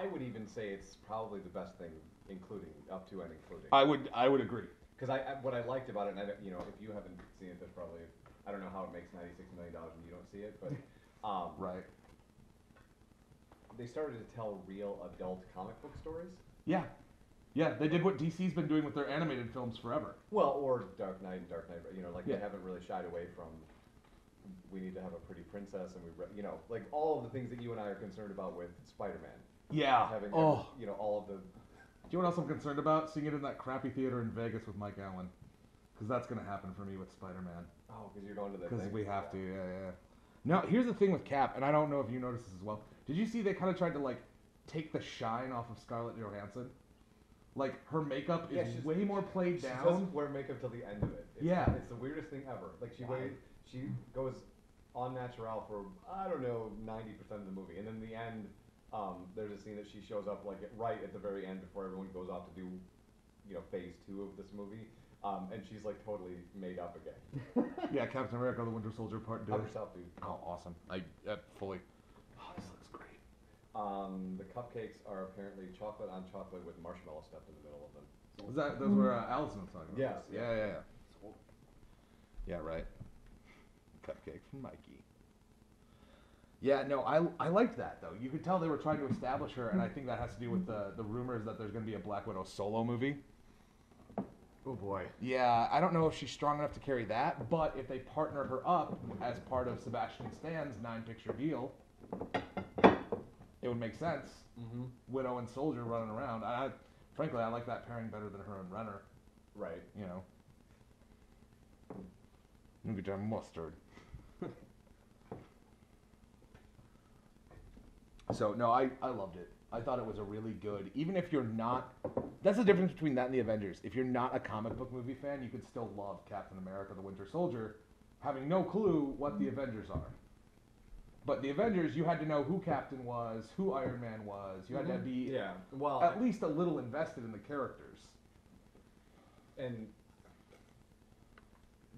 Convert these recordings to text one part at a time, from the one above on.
I would even say it's probably the best thing, including up to and including. I would agree. Because what I liked about it, and if you haven't seen it, there's probably I don't know how it makes $96 million when you don't see it, but Right. they started to tell real adult comic book stories. Yeah. Yeah, they did what DC's been doing with their animated films forever. Well, or Dark Knight and Dark Knight, like Yeah. they haven't really shied away from. We need to have a pretty princess, and like all of the things that you and I are concerned about with Spider-Man. Yeah. Having Oh. all of the. Do you know what else I'm concerned about? Seeing it in that crappy theater in Vegas with Mike Allen. Because that's going to happen for me with Spider-Man. Oh, because you're going to the. Because we have to, yeah. Now, here's the thing with Cap, and I don't know if you noticed this as well. Did you see they kind of tried to, like, take the shine off of Scarlett Johansson? Like, her makeup is way more played down. She doesn't wear makeup till the end of it. It's the weirdest thing ever. Like, she goes on natural for, I don't know, 90% of the movie. And then in the end, there's a scene that she shows up, like, right at the very end before everyone goes off to do, phase 2 of this movie. And she's, like, totally made up again. Yeah, Captain America, the Winter Soldier Part 2. Help yourself, dude. Oh, awesome. I fully... Oh, this looks great. The cupcakes are apparently chocolate on chocolate with marshmallow stuffed in the middle of them. Those were Allison was talking about? Yes. Yeah. Yeah, right. Cupcake from Mikey. Yeah, no, I liked that, though. You could tell they were trying to establish her, and I think that has to do with the rumors that there's going to be a Black Widow solo movie. Oh, boy. Yeah, I don't know if she's strong enough to carry that, but if they partner her up as part of Sebastian Stan's 9-picture deal, it would make sense. Mm-hmm. Widow and Soldier running around. Frankly, I like that pairing better than her and Renner. Right. Look at that mustard. So, no, I loved it. I thought it was a really good, even if you're not, that's the difference between that and the Avengers. If you're not a comic book movie fan, you could still love Captain America, the Winter Soldier, having no clue what the Avengers are. But the Avengers, you had to know who Captain was, who Iron Man was. You had to be at least a little invested in the characters. And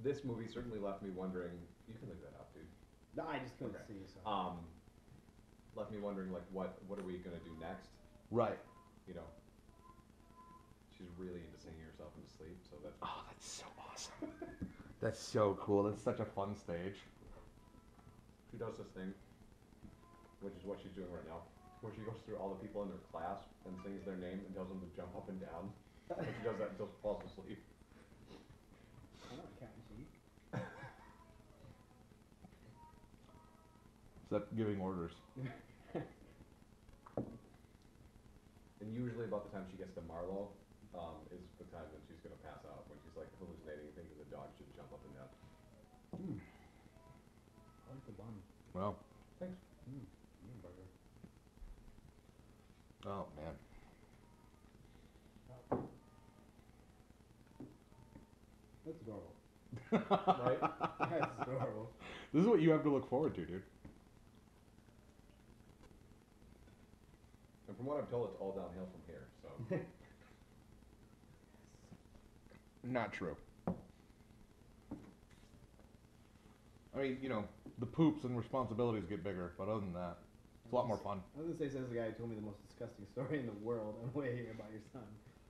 this movie certainly left me wondering, you can leave that out, dude. No, I just couldn't see. So. Left me wondering, like, what are we going to do next? Right. She's really into singing herself into sleep, so that's... Oh, that's so awesome. That's so cool. That's such a fun stage. She does this thing, which is what she's doing right now, where she goes through all the people in her class and sings their name and tells them to jump up and down. And she does that until she falls asleep. I know, I can't see. Is that giving orders? And usually about the time she gets to Marlowe, is the time when she's going to pass out, when she's like hallucinating and thinking the dog should jump up and down. I like the bun. Well. Thanks. Burger. Oh, man. That's adorable. Right? That's adorable. This is what you have to look forward to, dude. And from what I'm told, it's all downhill from here, so... Not true. I mean, the poops and responsibilities get bigger, but other than that, it's a lot more fun. I was going to say, says the guy who told me the most disgusting story in the world. I'm way here about your son.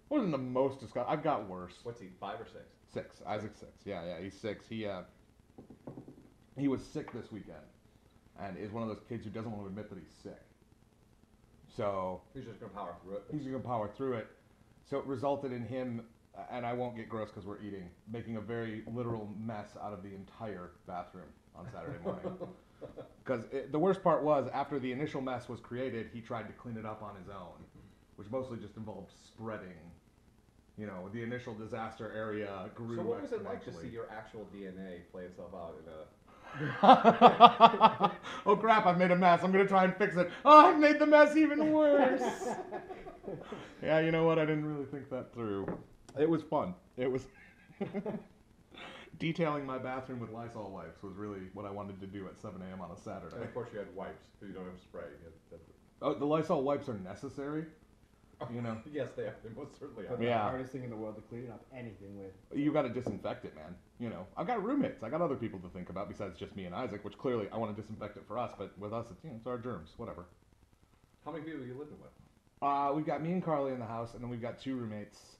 Wasn't the most disgusting. I've got worse. What's he, 5 or 6? 6. Isaac's 6. Yeah, he's 6. He was sick this weekend, and is one of those kids who doesn't want to admit that he's sick. So He's just going to power through it. he's going to power through it. So it resulted in him, and I won't get gross because we're eating, making a very literal mess out of the entire bathroom on Saturday morning. Because the worst part was, after the initial mess was created, he tried to clean it up on his own, which mostly just involved spreading. The initial disaster area grew. So what was it like to see your actual DNA play itself out in a... Oh crap, I've made a mess. I'm going to try and fix it. Oh, I've made the mess even worse. Yeah, you know what? I didn't really think that through. It was fun. It was... Detailing my bathroom with Lysol wipes was really what I wanted to do at 7 a.m. on a Saturday. And of course you had wipes, because you don't have spray. Oh, the Lysol wipes are necessary. Yes, they are. They most certainly are. But the hardest thing in the world to clean up anything with. You got to disinfect it, man. I've got roommates. I got other people to think about besides just me and Isaac, which clearly I want to disinfect it for us, but with us, it's our germs, whatever. How many people are you living with? We've got me and Carly in the house, and then we've got 2 roommates.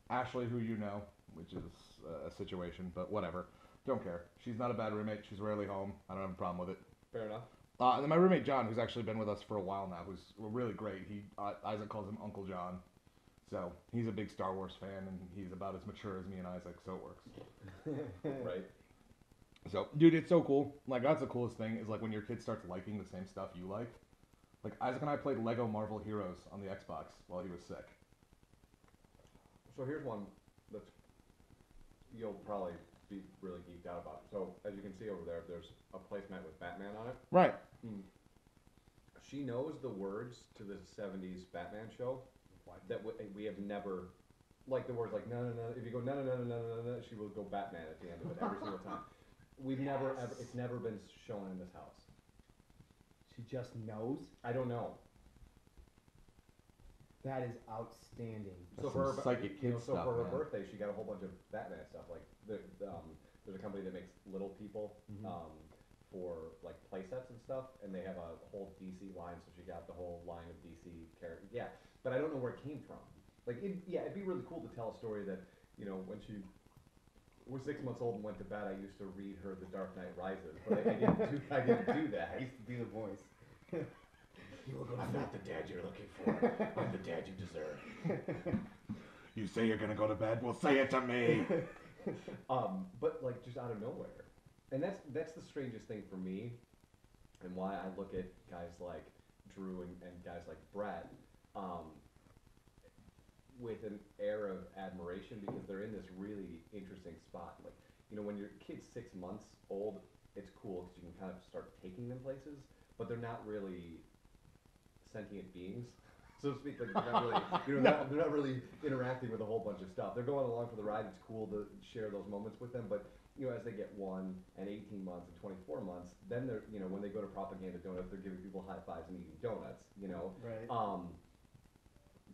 Ashley, who you know, which is a situation, but whatever. Don't care. She's not a bad roommate. She's rarely home. I don't have a problem with it. Fair enough. And then my roommate John, who's actually been with us for a while now, who's really great. Isaac calls him Uncle John. So he's a big Star Wars fan, and he's about as mature as me and Isaac, so it works. Right. So, dude, it's so cool. Like, that's the coolest thing, is like when your kid starts liking the same stuff you like. Like, Isaac and I played Lego Marvel Heroes on the Xbox while he was sick. So here's one that's you'll probably be really geeked out about. So as you can see over there's a placemat with Batman on it. Right. She knows the words to the 70s Batman show that we have never, like the words like no. If you go no, she will go Batman at the end of it every single time. We've never ever. It's never been shown in this house. She just knows? I don't know. That is outstanding. That's some psychic kid so stuff, for her man. birthday, she got a whole bunch of Batman stuff. Like there's a company that makes little people for like play sets and stuff, and they have a whole DC line. So she got the whole line of DC characters. Yeah, but I don't know where it came from. Like, it'd be really cool to tell a story that, you know, when she was 6 months old and went to bed, I used to read her The Dark Knight Rises, but I didn't do that. I used to be the voice. I'm not the dad you're looking for. I'm the dad you deserve. You say you're gonna go to bed? Well, say it to me. But like just out of nowhere, and that's the strangest thing for me, and why I look at guys like Drew and guys like Brett, with an air of admiration, because they're in this really interesting spot. Like, you know, when your kid's 6 months old, it's cool because you can kind of start taking them places, but they're not really sentient beings, so to speak. Like, they're not really, they're not really interacting with a whole bunch of stuff. They're going along for the ride. It's cool to share those moments with them, but you know, as they get 1 and 18 months and 24 months, then they're, you know, when they go to Propaganda Donuts, they're giving people high fives and eating donuts, you know. Right.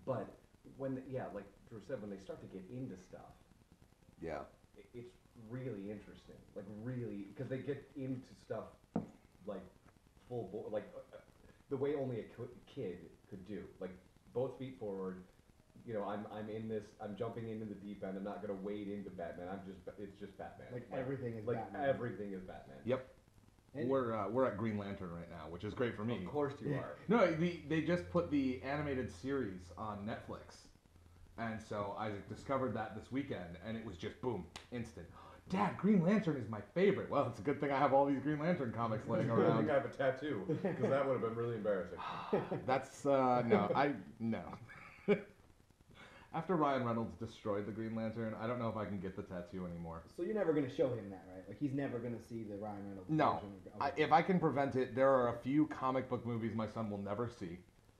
But when, like Drew said, when they start to get into stuff, Yeah. it's really interesting. Like, really, because they get into stuff like the way only a kid could do. Like, both feet forward. You know, I'm in this. I'm jumping into the deep end. I'm not gonna wade into Batman. It's just Batman. Like everything is like Batman. everything is Batman. Yep. And We're at Green Lantern right now, which is great for me. Of course you are. No, they just put the animated series on Netflix, and so Isaac discovered that this weekend, and it was just boom, instant. Dad, Green Lantern is my favorite. Well, it's a good thing I have all these Green Lantern comics laying I around. think I have a tattoo, because that would have been really embarrassing. That's no. After Ryan Reynolds destroyed the Green Lantern, I don't know if I can get the tattoo anymore. So you're never gonna show him that, right? Like, he's never gonna see the Ryan Reynolds No. version of If I can prevent it, there are a few comic book movies my son will never see,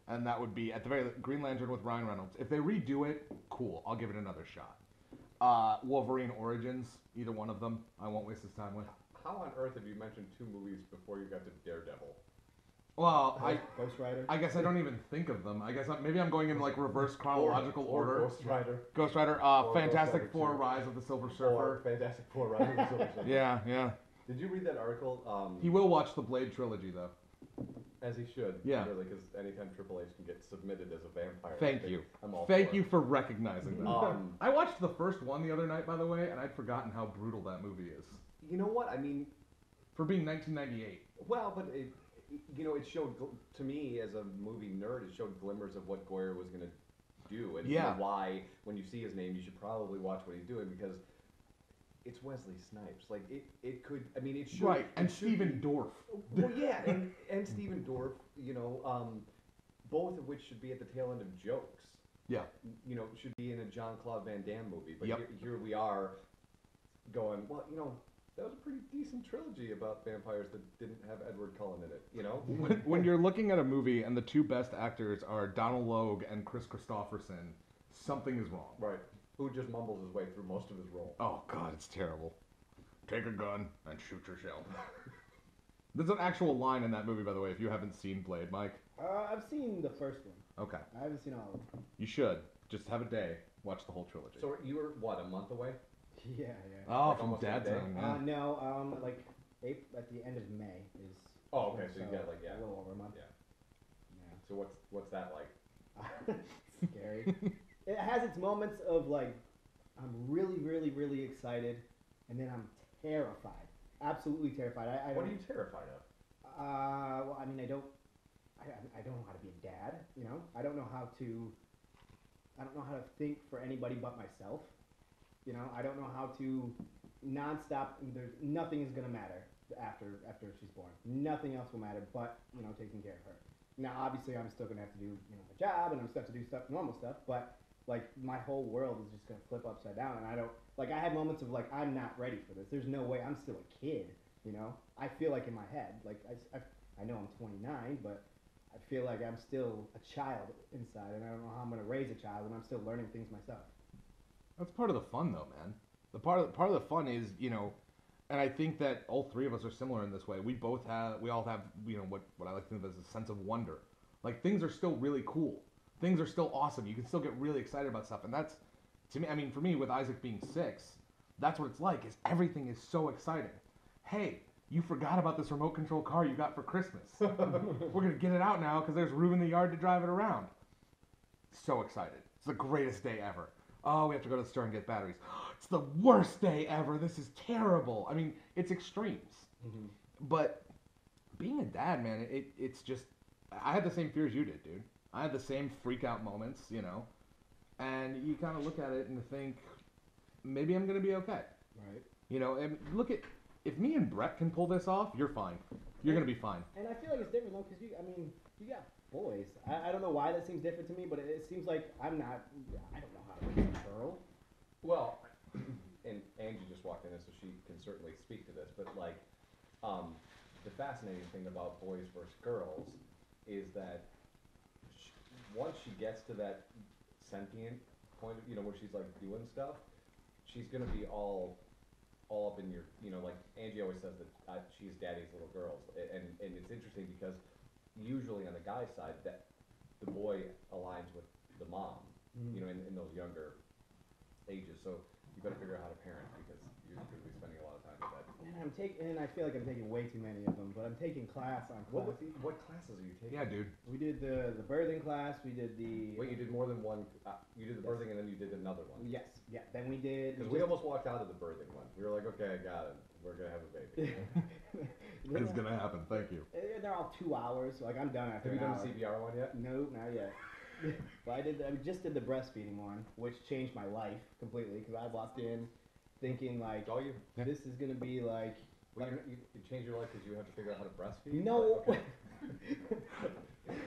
and that would be, at the very least, Green Lantern with Ryan Reynolds. If they redo it, cool, I'll give it another shot. Wolverine Origins, either one of them, I won't waste his time with. How on earth have you mentioned 2 movies before you got to Daredevil? Well, Ghost Rider. I guess I don't even think of them. I guess maybe I'm going in like reverse chronological order. Or Ghost Rider. Ghost Rider, Or Fantastic Ghost Rider Four, 2. Rise of the Silver Or Surfer. Fantastic Four: Rise of the Silver Surfer. Yeah. Did you read that article? He will watch the Blade trilogy though. As he should. Yeah. Really, because anytime Triple H can get submitted as a vampire. Thank you. I'm all Thank for you it. for recognizing that. Um, I watched the first one the other night, by the way, and I'd forgotten how brutal that movie is. You know what? I mean, For being 1998. well, but it showed, to me as a movie nerd, it showed glimmers of what Goyer was going to do, and Yeah. why, when you see his name, you should probably watch what he's doing, because it's Wesley Snipes. Like, it could, I mean, it should. Right, and it should Stephen be- Dorff. Well, yeah, and Stephen Dorff, you know, both of which should be at the tail end of jokes. Yeah. You know, should be in a Jean-Claude Van Damme movie. But Yep. here we are going, well, you know, that was a pretty decent trilogy about vampires that didn't have Edward Cullen in it, you know? When you're looking at a movie and the 2 best actors are Donald Logue and Chris Christopherson, something is wrong. Right. Who just mumbles his way through most of his role. Oh god, it's terrible. Take a gun and shoot yourself. There's an actual line in that movie, by the way, if you haven't seen Blade, Mike. I've seen the first one. Okay. I haven't seen all of them. You should. Just have a day. Watch the whole trilogy. So you were, what, a month away? Yeah. Oh, Like from almost Dad's a day? Home, yeah. No, like at the end of May is. Oh, okay, so you got, like, yeah. a little over a month. Yeah. Yeah. So what's that like? Scary. It has its moments of like, I'm really, really, really excited, and then I'm terrified. Absolutely terrified. I What don't. are you terrified of? Well, I mean, I don't know how to be a dad. You know, I don't know how to. I don't know how to think for anybody but myself. You know, I don't know how to nonstop. There's nothing is gonna matter after she's born. Nothing else will matter but taking care of her. Now, obviously, I'm still gonna have to do my job, and I'm still have to do normal stuff. But like my whole world is just gonna flip upside down, and I don't like. I have moments of like I'm not ready for this. There's no way. I'm still a kid. You know, I feel like in my head, like I know I'm 29, but I feel like I'm still a child inside, and I don't know how I'm gonna raise a child, and I'm still learning things myself. That's part of the fun, though, man. The part of the fun is, and I think that all three of us are similar in this way. We all have, what I like to think of as a sense of wonder. Like things are still really cool. Things are still awesome. You can still get really excited about stuff, and that's, to me, I mean, for me, with Isaac being 6, that's what it's like. Is everything is so exciting. Hey, you forgot about this remote control car you got for Christmas. We're gonna get it out now because there's room in the yard to drive it around. So excited. It's the greatest day ever. Oh, we have to go to the store and get batteries. It's the worst day ever. This is terrible. I mean, it's extremes. Mm-hmm. But being a dad, man, it's just, I had the same fears you did, dude. I had the same freak out moments, and you kind of look at it and think, maybe I'm going to be okay. Right. And look at, if me and Brett can pull this off, you're fine. You're going to be fine. And I feel like it's different though, because you got boys. I don't know why that seems different to me, but it seems like I don't know how to raise a girl. Well, and Angie just walked in, so she can certainly speak to this. But like, the fascinating thing about boys versus girls is that once she gets to that sentient point, where she's like doing stuff, she's gonna be all up in your, like Angie always says that she's daddy's little girls, and it's interesting because usually on the guy's side that the boy aligns with the mom, in those younger ages. So you better figure out how to parent because you're going to be spending a lot of time with that. And I feel like I'm taking way too many of them, but I'm taking class on class. What classes are you taking? Yeah, dude. We did the birthing class. We did the. Wait, you did more than one. You did the birthing and then you did another one. Yes, yeah. Then we did. Because we almost walked out of the birthing one. We were like, okay, I got it. We're gonna have a baby. It's gonna happen. Thank you. They're all 2 hours. So like I'm done after. Have you an done hour. the CPR one yet? Nope, not yet. But I just did the breastfeeding one, which changed my life completely because I walked in thinking like, Oh, you? this is gonna be like. Well, you changed your life because you have to figure out how to breastfeed? No. Okay.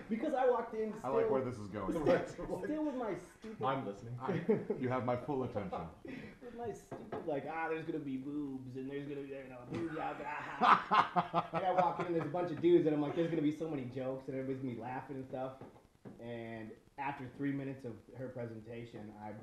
Because I walked in. I like where this is going. Still with my stupid. I'm listening. You have my full attention. With my stupid there's gonna be boobs and there's gonna be boobs out there. And I walk in and there's a bunch of dudes and I'm like, there's gonna be so many jokes and everybody's gonna be laughing and stuff. And after 3 minutes of her presentation, I'm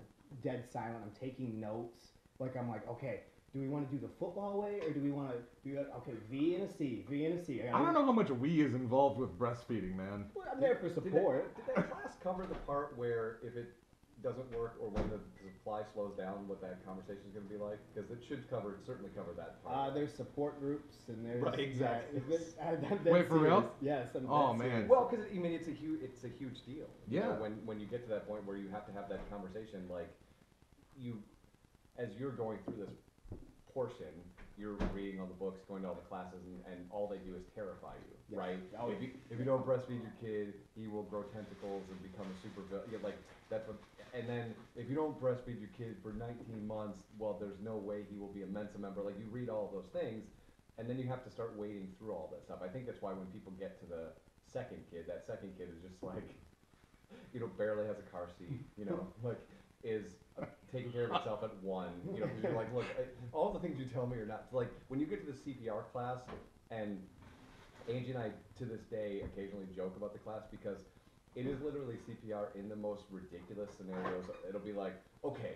dead silent. I'm taking notes. Like I'm like, okay. Do we want to do the football way, or do we want to do V and a C, V and a C? I don't know how much we is involved with breastfeeding, man. Well, I'm there for support. Did that class cover the part where if it doesn't work or when the supply slows down, what that conversation is going to be like? Because it should certainly cover that part. There's support groups and there's right, exactly. Wait, for real? Yes. Oh man. Well, because it's a huge deal. Yeah. When you get to that point where you have to have that conversation, like as you're going through this portion, you're reading all the books, going to all the classes, and all they do is terrify you, yes. right? Oh, if you don't breastfeed your kid, he will grow tentacles and become a super villain. That's what. And then if you don't breastfeed your kid for 19 months, well, there's no way he will be a Mensa member. Like you read all of those things, and then you have to start wading through all that stuff. I think that's why when people get to the second kid, that second kid is just like, barely has a car seat, is taking care of itself at 1, because you're like, look, all the things you tell me are not, like, when you get to the CPR class, and Angie and I, to this day, occasionally joke about the class, because it is literally CPR in the most ridiculous scenarios. It'll be like, okay,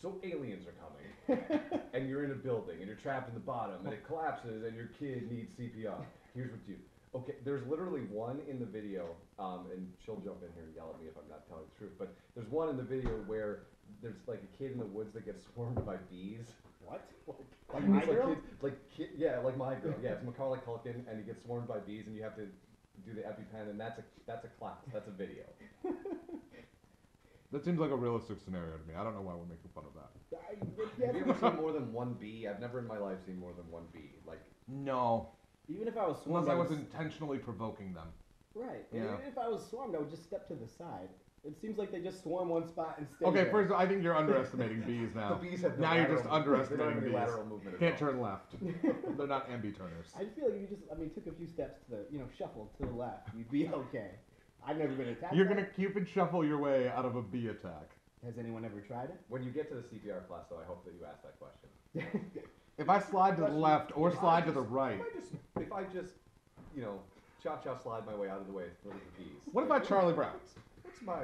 so aliens are coming, and you're in a building, and you're trapped in the bottom, and it collapses, and your kid needs CPR. Here's what you do. Okay, there's literally one in the video, and she'll jump in here and yell at me if I'm not telling the truth, but there's one in the video where there's like a kid in the woods that gets swarmed by bees. What? Like my girl? Like my girl. Yeah, it's Macaulay Culkin, and he gets swarmed by bees, and you have to do the EpiPen, and that's a class. That's a video. That seems like a realistic scenario to me. I don't know why we're making fun of that. Have you ever seen more than one bee? I've never in my life seen more than one bee. Like, No. Even if I was swarmed, Unless I was intentionally provoking them. right. Yeah. Even if I was swarmed, I would just step to the side. It seems like they just swarm one spot and stay Okay, there. first, I think you're underestimating bees the now. bees have no Now you're lateral just movement. They don't underestimating have any bees. lateral movement at Can't all. turn left. They're not ambi-turners. I feel like if you just, took a few steps to the, shuffle to the left, you'd be okay. I've never been attacked. You're by gonna it. Cupid shuffle your way out of a bee attack. Has anyone ever tried it? When you get to the CPR class, though, I hope that you ask that question. If I slide to the left or If I slide to the just- right. If I just, cha-cha slide my way out of the way through the bees. What about Charlie Brown? What's my...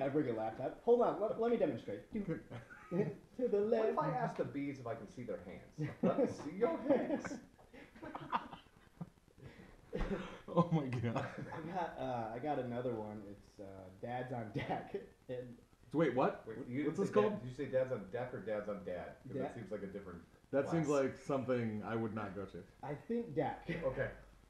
I bring a laptop. Hold on, let me demonstrate. To the What left. if I ask the bees if I can see their hands? Let me see your hands. Oh my god. I got another one. It's Dad's on Deck. And Wait, what? Wait, you didn't What's this say called? Did you say dad's on deck or dad's on dad? Because Dad. that seems like a different That class. seems like something I would not go to. I think Deck. Okay.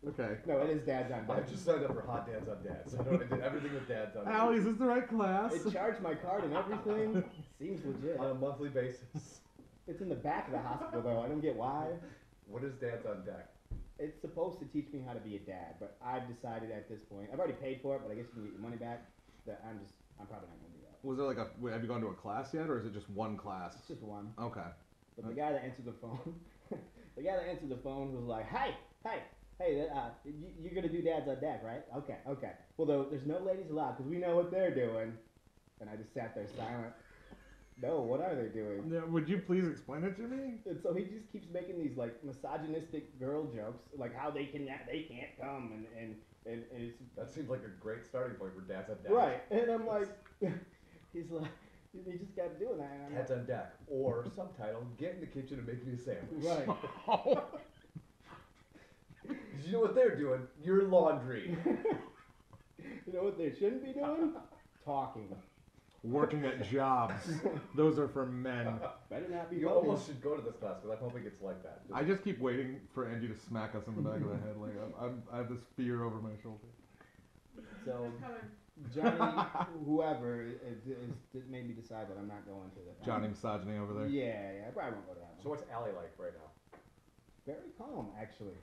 Okay. No, it is Dad's on I Deck. just signed up for hot dads on dads. I did everything with dads on Allie, is this the right class? It charged my card and everything. Seems legit. on a monthly basis. It's in the back of the hospital though. I don't get why. What is dad's on deck? It's supposed to teach me how to be a dad, but I've decided at this point. I've already paid for it, but I guess you can get your money back. That I'm probably not gonna do that. Was there like have you gone to a class yet, or is it just one class? It's just one. Okay. But the guy that answered the phone, was like, "Hey, you're gonna do Dad's on Deck, right? Okay. Well, there's no ladies allowed because we know what they're doing." And I just sat there silent. No, what are they doing? Yeah, would you please explain it to me? And so he just keeps making these like misogynistic girl jokes, like how they can't come, and it's That seems like a great starting point for dads on deck. right. And I'm like, he's like, you just got to do that. And I'm Dads on deck. Or subtitle, get in the kitchen and make me a sandwich. right. Because you know what they're doing? Your laundry. You know what they shouldn't be doing? Talking. Working at jobs. Those are for men. Better not be. You voting. almost should go to this class because I'm hoping it's like that. I just keep waiting for Angie to smack us in the back of the head. Like I have this fear over my shoulder. So Johnny, whoever, it made me decide that I'm not going to that. Johnny misogyny over there. Yeah, I probably won't go to that one. So what's Allie like right now? Very calm, actually.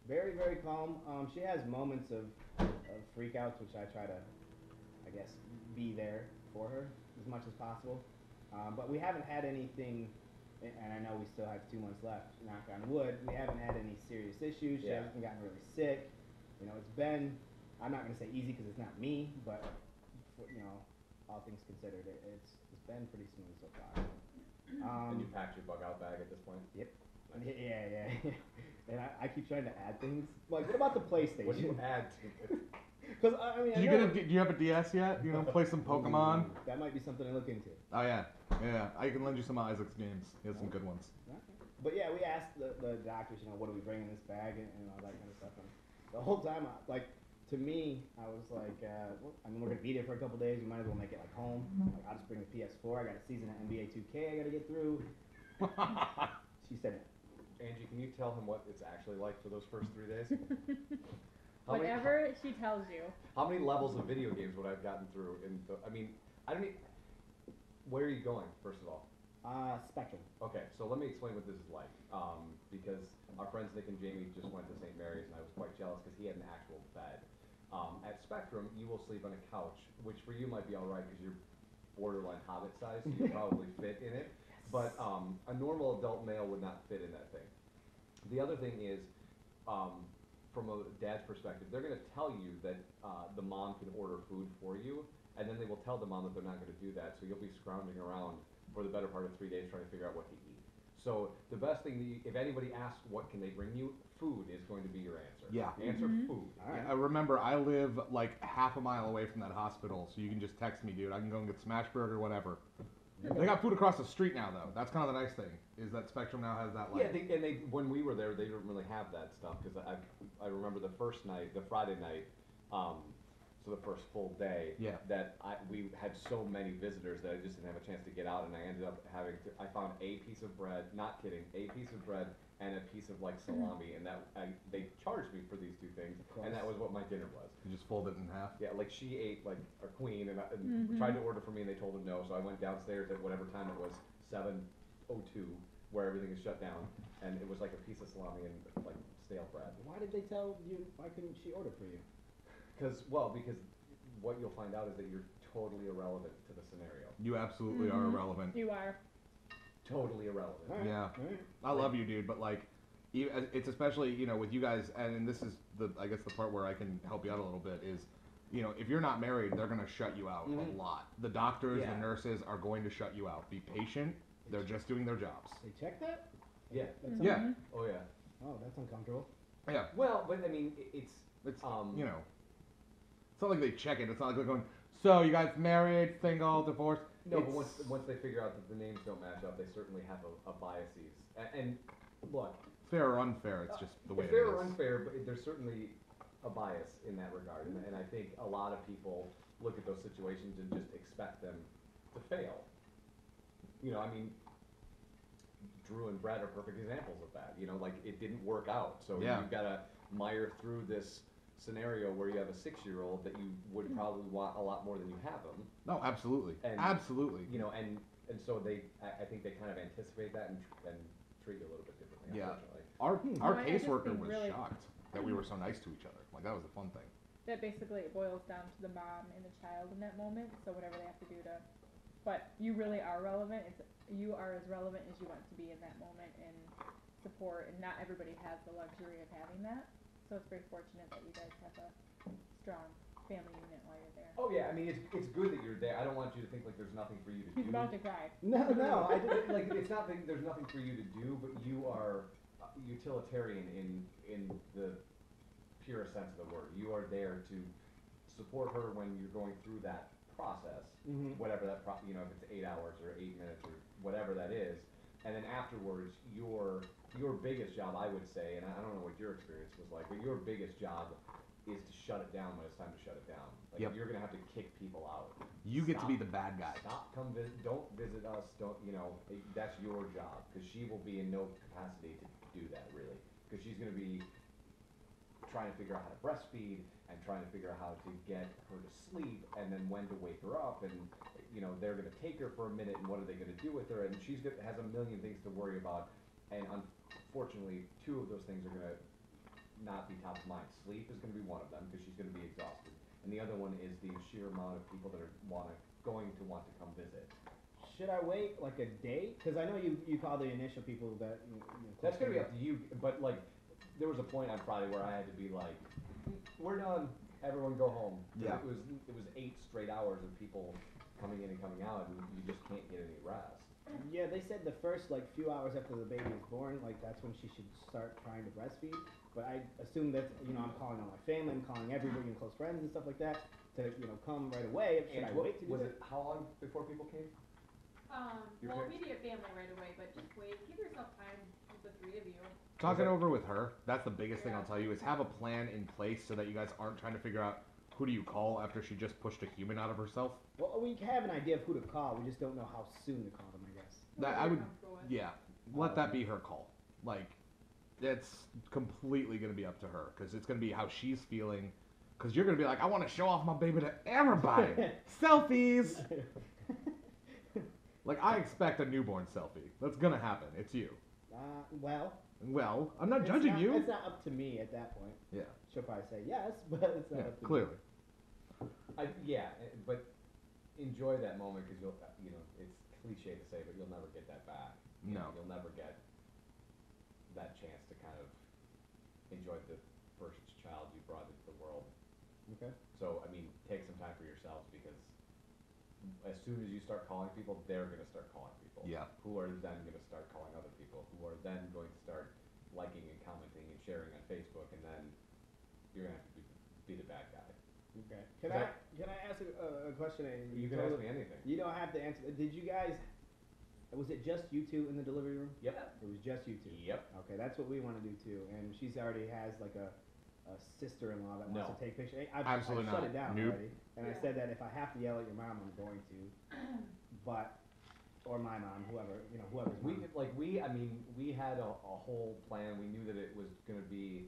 Very, very calm. She has moments of freakouts, which I try to, I guess, be there for her as much as possible. But we haven't had anything, and I know we still have 2 months left, knock on wood, we haven't had any serious issues. She hasn't gotten really sick. It's been, I'm not going to say easy because it's not me, but, all things considered, it's been pretty smooth so far. And you packed your bug out bag at this point? Yep. Yeah. And I keep trying to add things. Like, what about the PlayStation? What do you add to it? Because Do you have a DS yet? You know, play some Pokemon? That might be something to look into. Oh yeah. I can lend you some of Isaac's games. He has some good ones. Okay. But yeah, we asked the doctors, what do we bring in this bag and all that kind of stuff. And the whole time, to me, I was like, we're gonna be there for a couple days. We might as well make it like home. Like, I'll just bring the PS4. I got a season of NBA 2K I gotta get through. She said, Angie, can you tell him what it's actually like for those first 3 days? Whatever she tells you. How many levels of video games would I have gotten through? Where are you going, first of all? Spectrum. Okay, so let me explain what this is like. Because our friends Nick and Jamie just went to St. Mary's, and I was quite jealous because he had an actual bed. At Spectrum, you will sleep on a couch, which for you might be all right because you're borderline hobbit size, so you probably fit in it. But a normal adult male would not fit in that thing. The other thing is, from a dad's perspective, they're going to tell you that the mom can order food for you, and then they will tell the mom that they're not going to do that, so you'll be scrounging around for the better part of 3 days trying to figure out what to eat. So the best thing, if anybody asks what can they bring you, food is going to be your answer. Yeah. Answer food. All right. Remember, I live like half a mile away from that hospital, so you can just text me, dude. I can go and get smash burger, whatever. They got food across the street now, though. That's kind of the nice thing, is that Spectrum now has that, like... Yeah, they when we were there, they didn't really have that stuff, because I remember the first night, the Friday night, so the first full day, that we had so many visitors that I just didn't have a chance to get out, and I ended up I found a piece of bread, not kidding, a piece of bread and a piece of like salami, and they charged me for these two things, and that was what my dinner was. You just fold it in half. Yeah, like she ate like a queen, and tried to order for me, and they told her no. So I went downstairs at whatever time it was, 7:02, where everything is shut down, and it was like a piece of salami and like stale bread. Why did they tell you? Why couldn't she order for you? Because what you'll find out is that you're totally irrelevant to the scenario. You absolutely are irrelevant. You are. Totally irrelevant. All right, Yeah. all right. I love you, dude, but like, it's especially, you know, with you guys, and this is I guess the part where I can help you out a little bit is, you know, if you're not married, they're gonna shut you out a lot. The doctors, the nurses are going to shut you out. Be patient. They're just doing their jobs. They check that? Yeah. That's Yeah. Oh yeah. Oh, that's uncomfortable. Yeah. Well, but I mean, it's you know, it's not like they check it. It's not like they're going, so you guys married, single, divorced? no. But once they figure out that the names don't match up, they certainly have a biases. And look, Fair or unfair, it's just the way it fair is. or unfair, but there's certainly a bias in that regard, and I think a lot of people look at those situations and just expect them to fail. You know, I mean, Drew and Brett are perfect examples of that. You know, like it didn't work out, so you've got to mire through this scenario where you have a 6-year-old that you would probably want a lot more than you have them. No, absolutely. And, Absolutely. You know, and so I think they kind of anticipate that and treat you a little bit differently. Yeah. Unfortunately. Our No, I just caseworker think was really- shocked that we were so nice to each other. Like, that was the fun thing. That basically it boils down to the mom and the child in that moment. So whatever they have to do to, but you really are relevant. You are as relevant as you want to be in that moment and support. And not everybody has the luxury of having that. So it's very fortunate that you guys have a strong family unit while you're there. Oh yeah, I mean it's good that you're there. I don't want you to think like there's nothing for you to He's do. about to cry. No, I didn't, like it's not that there's nothing for you to do, but you are utilitarian in the purest sense of the word. You are there to support her when you're going through that process, whatever that you know, if it's 8 hours or 8 minutes or whatever that is, and then afterwards your biggest job, I would say, and I don't know what your experience was like, but your biggest job is to shut it down when it's time to shut it down. Like you're gonna have to kick people out. You get to be the bad guy. Stop, come visit, don't visit us, don't, you know, that's your job, because she will be in no capacity to do that, really. Because she's going to be trying to figure out how to breastfeed, and trying to figure out how to get her to sleep, and then when to wake her up, and, you know, they're going to take her for a minute, and what are they going to do with her, and has a million things to worry about, and unfortunately, 2 of those things are going to not be top of mind. Sleep is going to be one of them, because she's going to be exhausted. And the other one is the sheer amount of people that are going to want to come visit. Should I wait like a day? Because I know you call the initial people that. That's gonna be up to you. But like, there was a point on Friday where I had to be like, "We're done. Everyone go home." Yeah. It was 8 straight hours of people coming in and coming out, and you just can't get any rest. Yeah, they said the first like few hours after the baby is born, like that's when she should start trying to breastfeed. But I assume that's, you know, I'm calling on my family, I'm calling everybody and close friends and stuff like that to, you know, come right away. Should I wait to do Was that? it how long before people came? Your Well, parents? immediate family right away, but just wait. Give yourself time with the 3 of you. Talk it over with her. That's the biggest thing I'll tell you is have a plan in place so that you guys aren't trying to figure out who do you call after she just pushed a human out of herself. Well, we have an idea of who to call. We just don't know how soon to call them, I guess. That I Whatever would, you're comfortable with. yeah, let that be her call. Like, it's completely gonna be up to her because it's gonna be how she's feeling. Because you're gonna be like, I want to show off my baby to everybody. Selfies. Like I expect a newborn selfie. That's gonna happen. It's you. Well, Well, I'm not judging you. It's not up to me at that point. Yeah. She'll probably say yes, but it's not Yeah. up to Clearly. But enjoy that moment because you know, it's cliche to say, but you'll never get that back. No. You'll never get that chance to kind of enjoy the first child you brought into the world. me. Okay. So, I mean, take some time for yourselves because as soon as you start calling people, they're going to start calling people. Yeah. Who are then going to start calling other people, who are then going to start liking and commenting and sharing on Facebook, and then you're going to have to be the bad guy. Okay. Can I ask a question? You can ask me anything. You don't have to answer. Did you guys? Was it just you two in the delivery room? Yep. It was just you two. Yep. Okay, that's what we want to do too. And she's already has like a sister-in-law that wants No. to take pictures. I've Absolutely shut not. it down Nope. already. And I Yeah. said that if I have to yell at your mom, I'm going to. But or my mom, whoever's We mom. like we had a whole plan. We knew that it was going to be,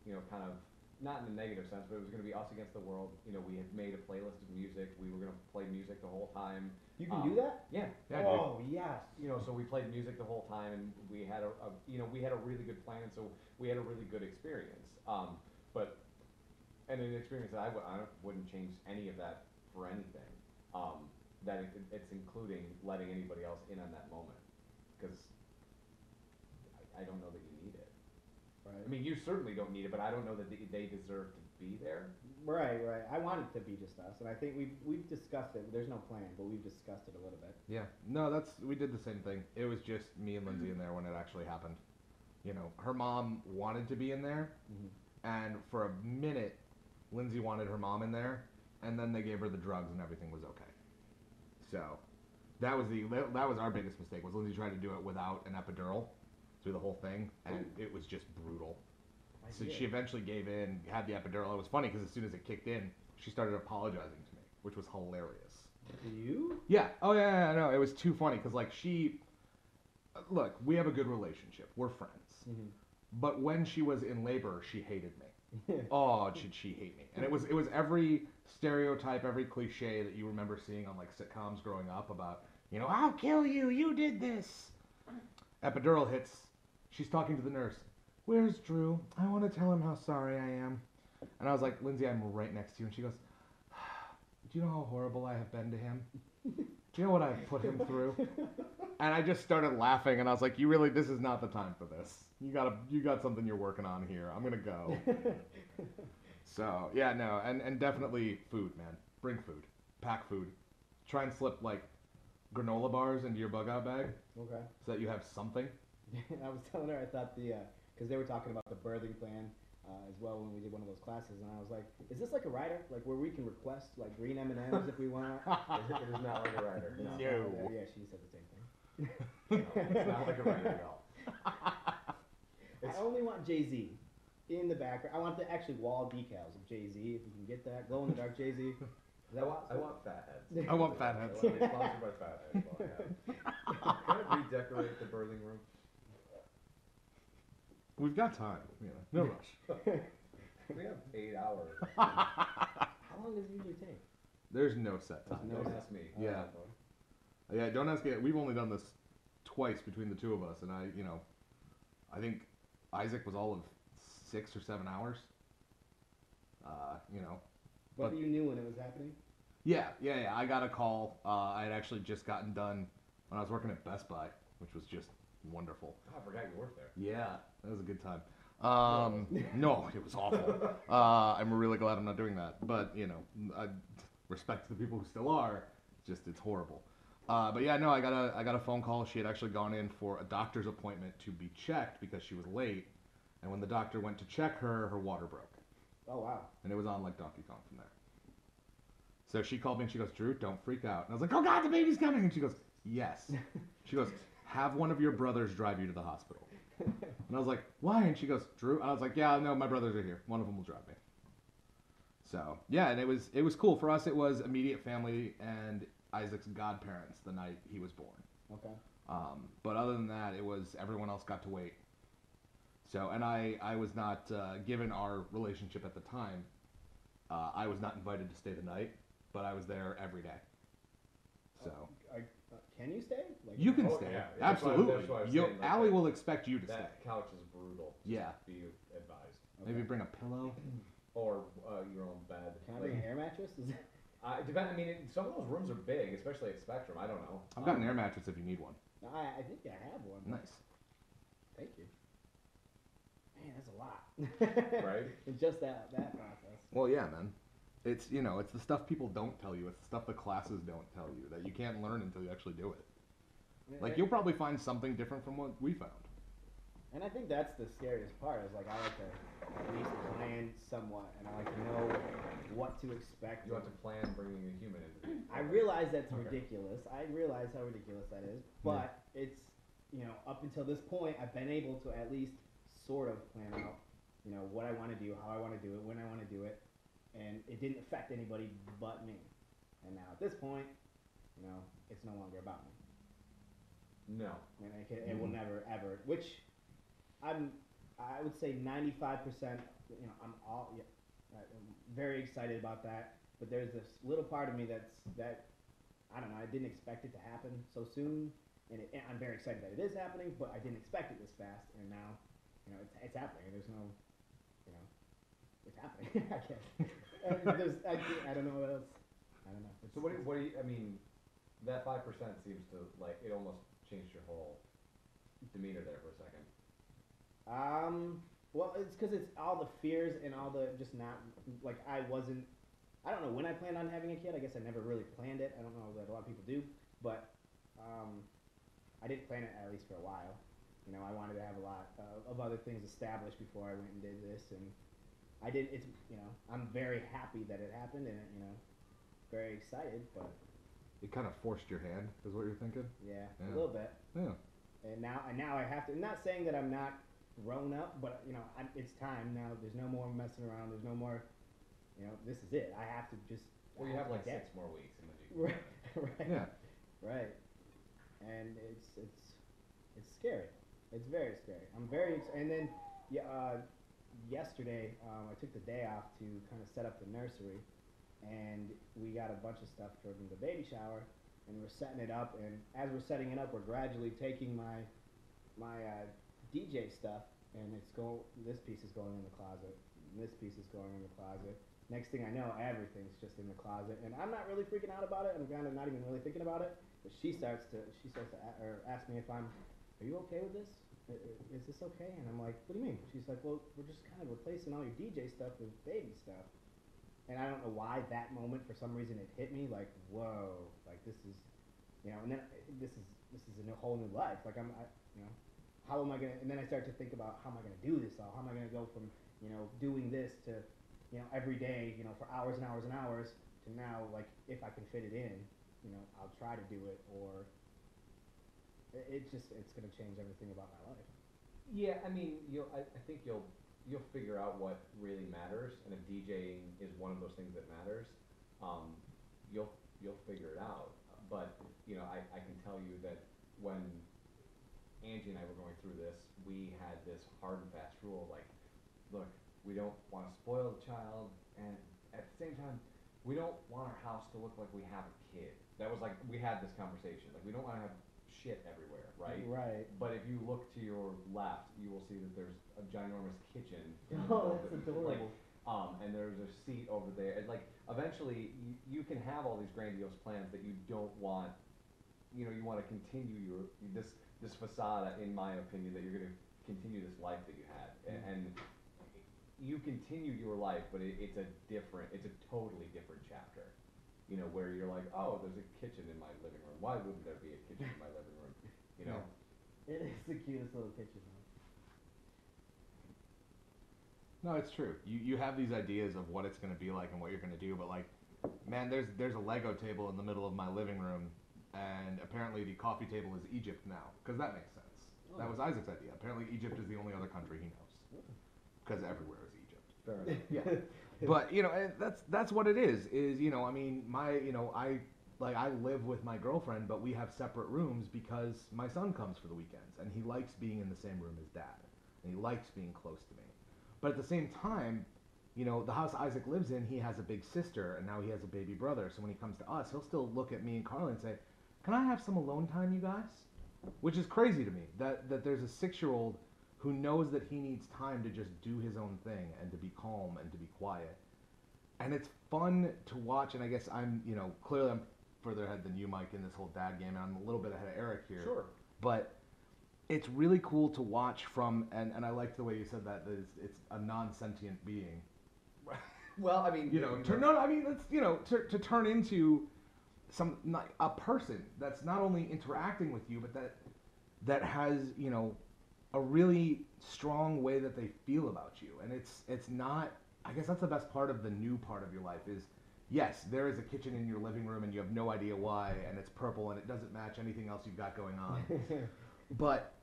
kind of not in a negative sense, but it was going to be us against the world. We had made a playlist of music. We were going to play music the whole time. You can do that? Yeah. Yeah, Oh yes. So we played music the whole time, and we had we had a really good plan, so we had a really good experience. But and an experience that I wouldn't change any of that for anything. It's including letting anybody else in on that moment, because I don't know that you need it. Right. I mean, you certainly don't need it, but I don't know that they deserve to be there. Right. I want it to be just us, and I think we've discussed it. There's no plan, but we've discussed it a little bit. Yeah. No, we did the same thing. It was just me and Lindsay in there when it actually happened. Her mom wanted to be in there, and for a minute, Lindsay wanted her mom in there, and then they gave her the drugs and everything was okay. So, that was our biggest mistake. Was Lindsay tried to do it without an epidural through the whole thing, and it was just brutal. So she eventually gave in, had the epidural. It was funny because as soon as it kicked in, she started apologizing to me, which was hilarious. To you? Yeah. Oh yeah. No, it was too funny because look, we have a good relationship. We're friends. But when she was in labor, she hated me. Oh, did she hate me? And it was every stereotype, every cliche that you remember seeing on like sitcoms growing up about, I'll kill you, you did this. Epidural hits. She's talking to the nurse. Where's Drew? I want to tell him how sorry I am. And I was like, Lindsay, I'm right next to you. And she goes, do you know how horrible I have been to him? Do you know what I've put him through? And I just started laughing, and I was like, this is not the time for this. You got something you're working on here. I'm gonna go. So yeah, no, and definitely food, man. Bring food, pack food. Try and slip like granola bars into your bug out bag. Okay. So that you have something. I was telling her I thought because they were talking about the birthing plan as well when we did one of those classes, and I was like, is this like a rider, like where we can request like green M&Ms if we want? It is not like a rider. No. Yeah, she said the same thing. No, it's not like a rider at all. I only want Jay-Z in the background. I want the actually wall decals of Jay-Z, if you can get that. Glow in the dark Jay-Z. I want fatheads. I want fatheads. I want to be sponsored by fatheads. Can I redecorate the birthing room? We've got time. No rush. We have 8 hours. How long does it usually take? There's no set time. Don't ask me. Yeah. Yeah, don't ask me. We've only done this twice between the two of us, and I think Isaac was all of 6 or 7 hours. But you knew when it was happening? Yeah. I got a call. I had actually just gotten done when I was working at Best Buy, which was just wonderful. Oh, I forgot you worked there. Yeah, that was a good time. No, it was awful. I'm really glad I'm not doing that. But, I respect to the people who still are. It's horrible. But yeah, no, I got a phone call. She had actually gone in for a doctor's appointment to be checked because she was late. And when the doctor went to check her, her water broke. Oh, wow. And it was on like Donkey Kong from there. So she called me and she goes, Drew, don't freak out. And I was like, oh God, the baby's coming. And she goes, yes. She goes, have one of your brothers drive you to the hospital. And I was like, why? And she goes, Drew. And I was like, yeah, no, my brothers are here. One of them will drive me. So yeah, and it was cool. For us, it was immediate family and Isaac's godparents the night he was born. Okay. But other than that, it was everyone else got to wait. So, and I was not, given our relationship at the time, I was not invited to stay the night, but I was there every day. So. Can you stay? Like, You can Oh, stay. yeah. Absolutely. That's why I was saying, like, Allie will expect you to stay. That couch is brutal. Yeah. Be advised. Okay. Maybe bring a pillow. Or your own bed. Can I bring an air mattress? Some of those rooms are big, especially at Spectrum. I don't know. I've got an air mattress if you need one. I think I have one. Nice. Thank you. Man, that's a lot. Right? It's just that process. Well, yeah, man. It's, it's the stuff people don't tell you. It's the stuff the classes don't tell you that you can't learn until you actually do it. Like, you'll probably find something different from what we found. And I think that's the scariest part, is like I like to at least plan somewhat, and I like to know what to expect. You have to plan bringing a human in. I realize that's Okay. ridiculous. I realize how ridiculous that is, but it's, up until this point, I've been able to at least sort of plan out, what I want to do, how I want to do it, when I want to do it, and it didn't affect anybody but me. And now at this point, it's no longer about me. No. And it will never ever. Which I would say 95%. I'm very excited about that. But there's this little part of me that I don't know. I didn't expect it to happen so soon, and I'm very excited that it is happening. But I didn't expect it this fast, and now, it's happening. There's no, it's happening. I guess. I don't know what else. I don't know. So what do you? I mean, that 5% seems to like it almost changed your whole demeanor there for a second. Well, it's because it's all the fears and all the just not like I don't know when I planned on having a kid. I guess I never really planned it. I don't know that a lot of people do, but I didn't plan it at least for a while. I wanted to have a lot of other things established before I went and did this, and I did. It's I'm very happy that it happened, and very excited, but It kind of forced your hand, is what you're thinking? yeah, Yeah. a little bit. Yeah. And now I have to. I'm not saying that I'm not grown up, but it's time now. There's no more messing around. There's no more. This is it. I have to just. Well, you have like get 6 more weeks, and then you. right. Yeah. Right. And it's scary. It's very scary. I'm very and then yesterday I took the day off to kind of set up the nursery, and we got a bunch of stuff for the baby shower, and we're setting it up. And as we're setting it up, we're gradually taking my DJ stuff, and this piece is going in the closet, and this piece is going in the closet. Next thing I know, everything's just in the closet, and I'm not really freaking out about it. I'm kind of not even really thinking about it. But she starts to ask me if are you okay with this? Is this okay? And I'm like, what do you mean? She's like, well, we're just kind of replacing all your DJ stuff with baby stuff. And I don't know why that moment, for some reason, it hit me like, whoa, like this is, and then this is a whole new life. Like how am I gonna? And then I start to think about how am I gonna do this all? How am I gonna go from doing this to every day for hours and hours and hours to now like if I can fit it in, I'll try to do it, or it's gonna change everything about my life. Yeah, I mean, I think you'll figure out what really matters, and if DJing is one of those things that matters, you'll figure it out. But I can tell you that when Angie and I were going through this, we had this hard and fast rule, like, look, we don't want to spoil the child, and at the same time, we don't want our house to look like we have a kid. That was like, we had this conversation, like, we don't want to have shit everywhere, right? Right. But if you look to your left, you will see that there's a ginormous kitchen. Oh, that's adorable. And there's a seat over there, and like, eventually, you can have all these grandiose plans that you don't want, you want to continue this facade, in my opinion, that you're going to continue this life that you had, and you continue your life, but it's a totally different chapter, where you're like, oh, there's a kitchen in my living room. Why wouldn't there be a kitchen in my living room? Yeah. It is the cutest little kitchen. No, it's true. You have these ideas of what it's going to be like and what you're going to do, but like, man, there's a Lego table in the middle of my living room, and apparently the coffee table is Egypt now, because that makes sense. Oh. That was Isaac's idea. Apparently Egypt is the only other country he knows, because everywhere is Egypt. Fair enough. Yeah. But that's what it is. I mean, I live with my girlfriend, but we have separate rooms because my son comes for the weekends, and he likes being in the same room as dad, and he likes being close to me. But at the same time, the house Isaac lives in, he has a big sister, and now he has a baby brother. So when he comes to us, he'll still look at me and Carly and say, "Can I have some alone time, you guys?" Which is crazy to me, that there's a 6-year-old who knows that he needs time to just do his own thing and to be calm and to be quiet. And it's fun to watch, and I guess clearly I'm further ahead than you, Mike, in this whole dad game, and I'm a little bit ahead of Eric here. Sure. But it's really cool to watch from, and I like the way you said that it's a non-sentient being. Well, I mean, to turn into a person that's not only interacting with you, but that has a really strong way that they feel about you, and it's not. I guess that's the best part of the new part of your life is, yes, there is a kitchen in your living room, and you have no idea why, and it's purple, and it doesn't match anything else you've got going on, but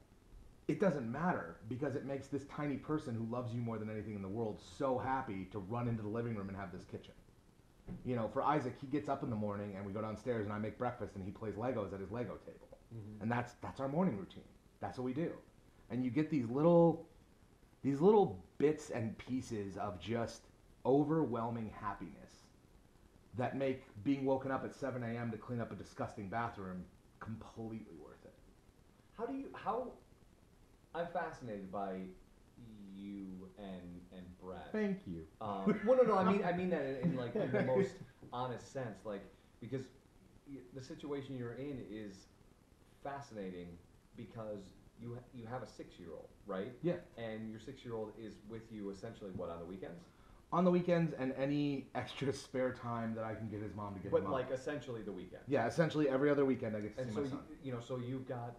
it doesn't matter, because it makes this tiny person who loves you more than anything in the world so happy to run into the living room and have this kitchen. For Isaac, he gets up in the morning and we go downstairs and I make breakfast and he plays Legos at his Lego table. And that's our morning routine. That's what we do. And you get these little bits and pieces of just overwhelming happiness that make being woken up at 7 a.m. to clean up a disgusting bathroom completely worth it. I'm fascinated by you and Brett. Thank you. Well, no, I mean that in like in the most honest sense, like, because the situation you're in is fascinating because you have a 6-year-old, right? Yeah. And your 6-year-old is with you essentially what, on the weekends? On the weekends and any extra spare time that I can get his mom to give him. But like essentially the weekend. Yeah, essentially every other weekend I get to see my son. You know, so you've got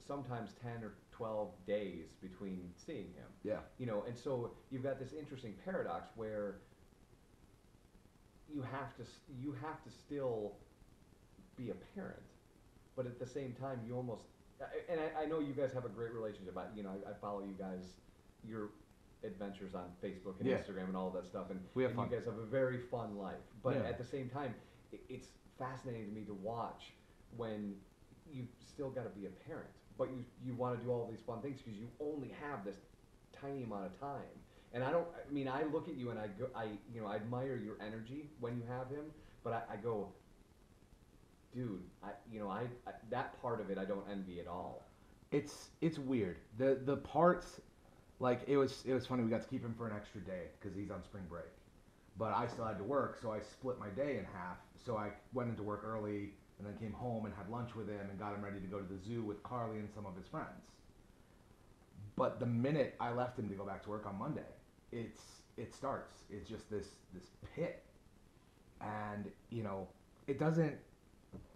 sometimes 10 or 12 days between seeing him. Yeah. You know, and so you've got this interesting paradox where you have to still be a parent, but at the same time you almost, and I know you guys have a great relationship. I follow you guys, your adventures on Facebook and Instagram and all of that stuff, and we have fun. You guys have a very fun life. But Yeah. at the same time, it's fascinating to me to watch when you've still got to be a parent, but you want to do all these fun things because you only have this tiny amount of time. And I look at you and I admire your energy when you have him, but I go, dude, that part of it I don't envy at all. It's weird. The parts, like it was funny. We got to keep him for an extra day because he's on spring break, but I still had to work, so I split my day in half. So I went into work early and then came home and had lunch with him and got him ready to go to the zoo with Carly and some of his friends. But the minute I left him to go back to work on Monday, it starts. It's just this pit, and it doesn't.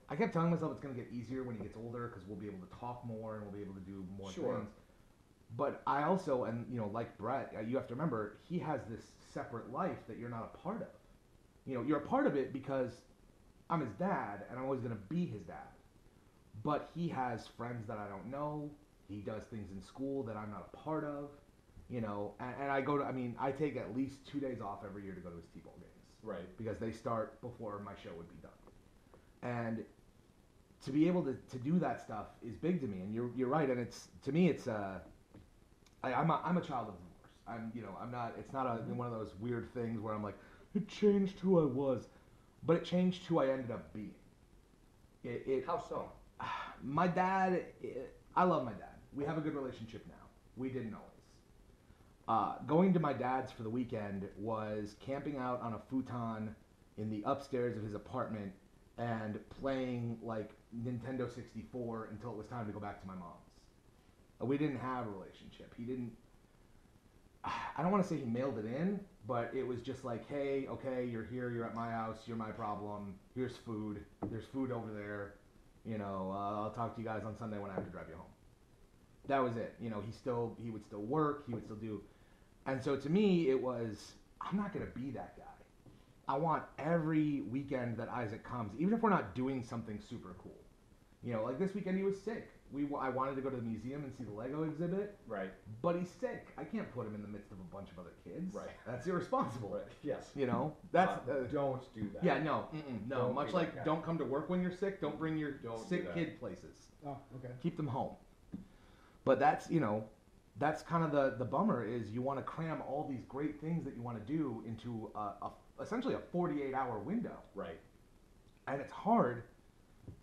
I kept telling myself it's going to get easier when he gets older because we'll be able to talk more and we'll be able to do more things. But I also, and like Brett, you have to remember he has this separate life that you're not a part of. You're a part of it because I'm his dad and I'm always going to be his dad. But he has friends that I don't know. He does things in school that I'm not a part of. And I take at least 2 days off every year to go to his T-ball games. Right. Because they start before my show would be done. And to be able to do that stuff is big to me. And you're right. And to me, I'm a child of divorce. I'm not. It's not one of those weird things where I'm like, it changed who I was, but it changed who I ended up being. How so? My dad. I love my dad. We have a good relationship now. We didn't always. Going to my dad's for the weekend was camping out on a futon in the upstairs of his apartment and playing like Nintendo 64 until it was time to go back to my mom's. We didn't have a relationship. He didn't. I don't want to say he mailed it in, but it was just like, hey, okay, you're here, you're at my house, you're my problem. Here's food. There's food over there. I'll talk to you guys on Sunday when I have to drive you home. That was it. He would still work. He would still do. And so to me, it was, I'm not going to be that guy. I want every weekend that Isaac comes, even if we're not doing something super cool. Like this weekend he was sick. I wanted to go to the museum and see the Lego exhibit. Right. But he's sick. I can't put him in the midst of a bunch of other kids. Right. That's irresponsible. Right. Yes. That's don't do that. Yeah, no. No. Don't Much like don't come to work when you're sick. Don't bring your sick kid places. Oh, okay. Keep them home. But that's kind of the bummer is you want to cram all these great things that you want to do into essentially a 48-hour window. Right. And it's hard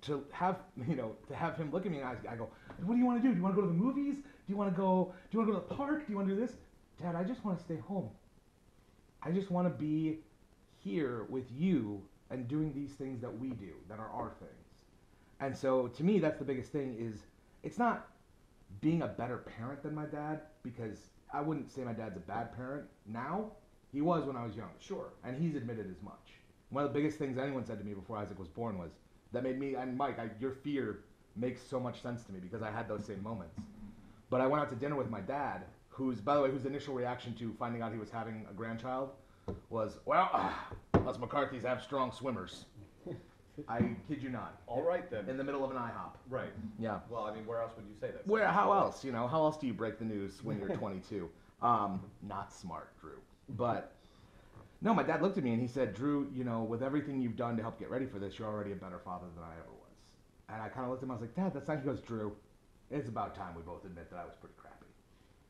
to have him look at me and I go, what do you want to do? Do you want to go to the movies? Do you want to go to the park? Do you want to do this? Dad, I just want to stay home. I just want to be here with you and doing these things that we do, that are our things. And so to me, that's the biggest thing is it's not being a better parent than my dad, because I wouldn't say my dad's a bad parent now. He was when I was young. Sure. And he's admitted as much. One of the biggest things anyone said to me before Isaac was born was, that made me, and Mike, your fear makes so much sense to me because I had those same moments. But I went out to dinner with my dad, whose initial reaction to finding out he was having a grandchild was, well, us McCarthys have strong swimmers. I kid you not. All right then. In the middle of an IHOP. Right. Yeah. Well, where else would you say that? How else? How else do you break the news when you're 22? Not smart, Drew. But no, my dad looked at me and he said, Drew, with everything you've done to help get ready for this, you're already a better father than I ever was. And I kind of looked at him, I was like, Dad, that's not, he goes, Drew, it's about time we both admit that I was pretty crappy.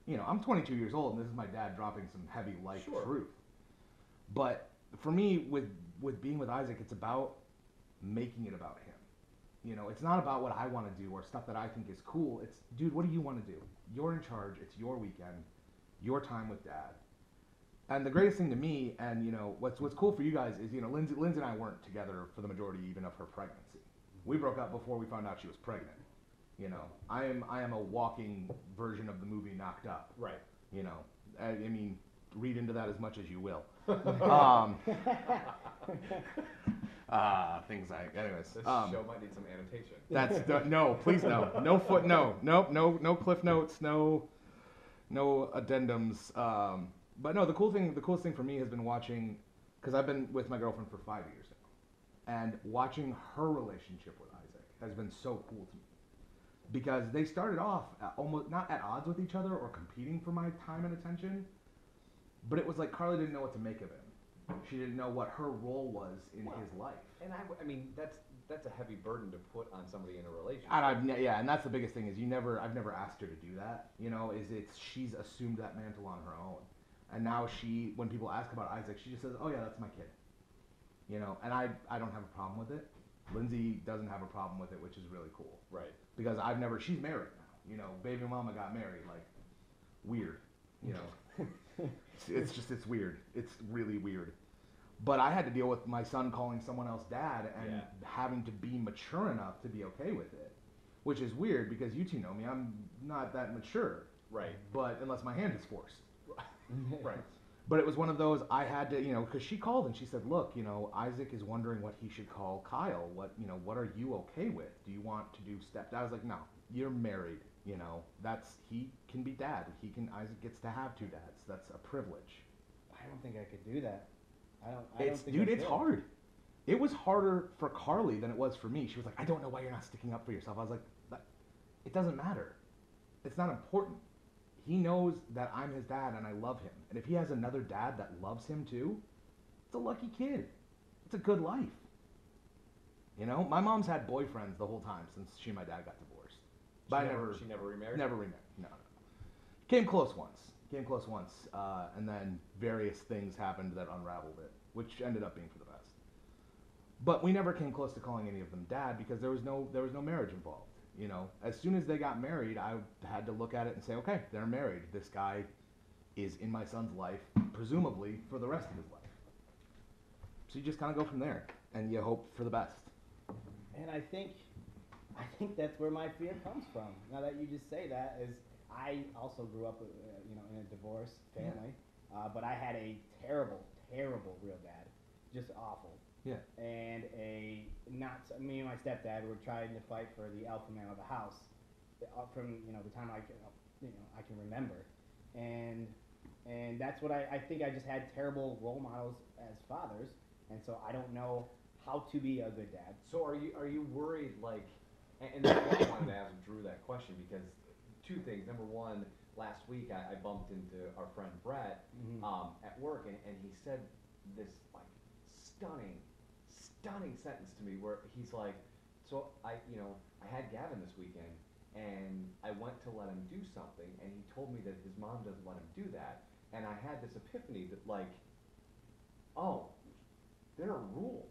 You know, I'm 22 years old, and this is my dad dropping some heavy life truth. But for me, with being with Isaac, it's about making it about him. You know, it's not about what I want to do or stuff that I think is cool. It's, dude, what do you want to do? You're in charge. It's your weekend, your time with Dad. And the greatest thing to me, and you know, what's cool for you guys is, you know, Lindsay and I weren't together for the majority even of her pregnancy. We broke up before we found out she was pregnant. You know, I am a walking version of the movie Knocked Up. Right. You know, I mean, read into that as much as you will. Things like, anyways. This show might need some annotation. That's no, please no, no foot, no cliff notes, no addendums. But no, the coolest thing for me has been watching, because I've been with my girlfriend for 5 years now, and watching her relationship with Isaac has been so cool to me. Because they started off almost not at odds with each other or competing for my time and attention, but it was like Carly didn't know what to make of him. She didn't know what her role was in his life. And I mean, that's a heavy burden to put on somebody in a relationship. And and that's the biggest thing is I've never asked her to do that. You know, she's assumed that mantle on her own, and now when people ask about Isaac, she just says, "Oh yeah, that's my kid." You know, and I don't have a problem with it. Lindsay doesn't have a problem with it, which is really cool. Right. Because she's married now. You know, baby mama got married, like, weird. You know, it's weird. It's really weird. But I had to deal with my son calling someone else dad and having to be mature enough to be okay with it, which is weird because you two know me. I'm not that mature. Right. But unless my hand is forced. Right. But it was one of those, I had to, you know, because she called and she said, look, you know, Isaac is wondering what he should call Kyle. What are you okay with? Do you want to do stepdad? I was like, no, you're married, you know, he can be dad. Isaac gets to have two dads. That's a privilege. I don't think I could do that. It's hard. It was harder for Carly than it was for me. She was like, I don't know why you're not sticking up for yourself. I was like, it doesn't matter. It's not important. He knows that I'm his dad and I love him. And if he has another dad that loves him too, it's a lucky kid. It's a good life. You know, my mom's had boyfriends the whole time since she and my dad got divorced. But She never remarried? Never remarried. No. Came close once. And then various things happened that unraveled it, which ended up being for the best. But we never came close to calling any of them dad because there was no marriage involved. You know, as soon as they got married, I had to look at it and say, okay, they're married. This guy is in my son's life, presumably for the rest of his life. So you just kind of go from there, and you hope for the best. And I think that's where my fear comes from. Now that you just say that, is I also grew up, in a divorced family, but I had a terrible real dad, just awful. Yeah. And me and my stepdad were trying to fight for the alpha male of the house, from the time I can remember, and that's what I think I just had terrible role models as fathers, and so I don't know how to be a good dad. So are you worried, like, and that's why I wanted to ask Drew that question, because two things. Number one, last week I bumped into our friend Brett at work, and he said this like stunning sentence to me where he's like, so I had Gavin this weekend and I went to let him do something and he told me that his mom doesn't let him do that, and I had this epiphany that like, oh, there are rules.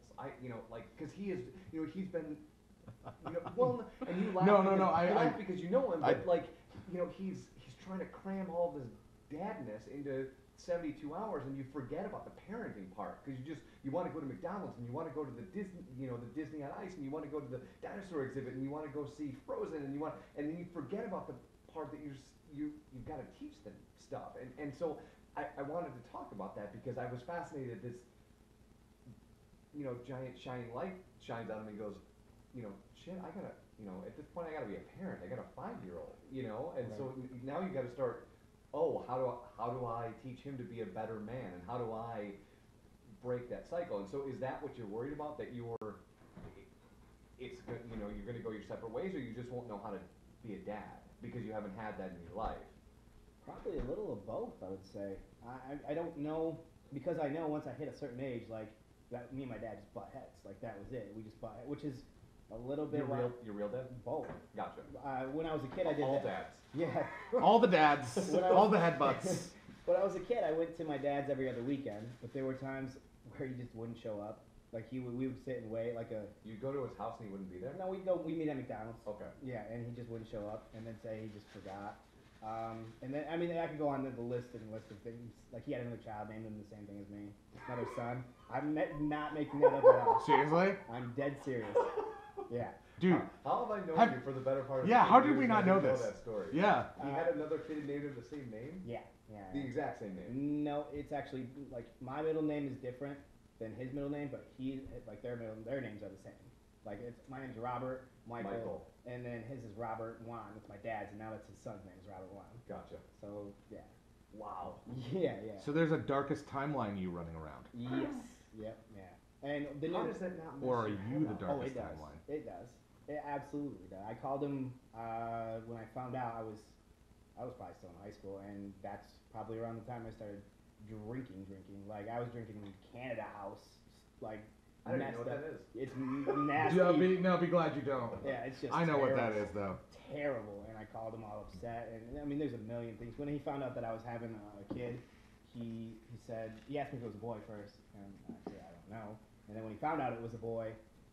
Because he is, he's been, well, and you laugh. No, you laugh because you know him, but he's trying to cram all of his dadness into 72 hours, and you forget about the parenting part because you want to go to McDonald's and you want to go to the Disney, the Disney on Ice, and you want to go to the dinosaur exhibit and you want to go see Frozen, and then you forget about the part that you've got to teach them stuff, and so I wanted to talk about that because I was fascinated. This giant shining light shines on him and goes, shit, I gotta, at this point I gotta be a parent. I got a 5-year-old, and right. So now you gotta start, how do I teach him to be a better man, and how do I break that cycle? And so is that what you're worried about, that you're gonna go your separate ways, or you just won't know how to be a dad because you haven't had that in your life? Probably a little of both, I would say. I don't know, because I know once I hit a certain age, like, that me and my dad just butt heads. Like, that was it. We just butt heads, which is a little bit. Your real dad? Both. Gotcha. When I was a kid, I did All that. dads. Yeah. All the dads, When I all was- the headbutts. When I was a kid, I went to my dad's every other weekend, but there were times where he just wouldn't show up. Like we would sit and wait, like a. You'd go to his house and he wouldn't be there? No, we meet at McDonald's. Okay. Yeah, and he just wouldn't show up, and then say he just forgot. And then I mean I could go on the list of things. Like he had another child named him the same thing as me, another son. I'm not making that up at all. Seriously? I'm dead serious. Yeah. Dude, How have I known Have- you for the better part of yeah, 10 how did years we and not I know didn't this? that story. yeah. He had another kid named him the same name? Yeah. The exact same name. No, it's actually like my middle name is different than his middle name, but their names are the same. Like my name's Robert Michael, and then his is Robert Juan. It's my dad's, and now that's his son's name is Robert Juan. Gotcha. So yeah. Wow. Yeah. So there's a darkest timeline you running around. Yes. Yep. Yeah. And the How new. does that not Or are mess you your the head up? darkest It does. timeline? It does. It absolutely does. I called him when I found out I was probably still in high school, and that's probably around the time I started drinking. Like I was drinking in Canada House, like I don't even messed know what up. that is. It's nasty. Be glad you don't. Yeah, it's just. I know what that terrible. is though. Terrible, and I called him all upset, and I mean, there's a million things. When he found out that I was having a kid, he said he asked me if it was a boy first, and I said I don't know. And then when he found out it was a boy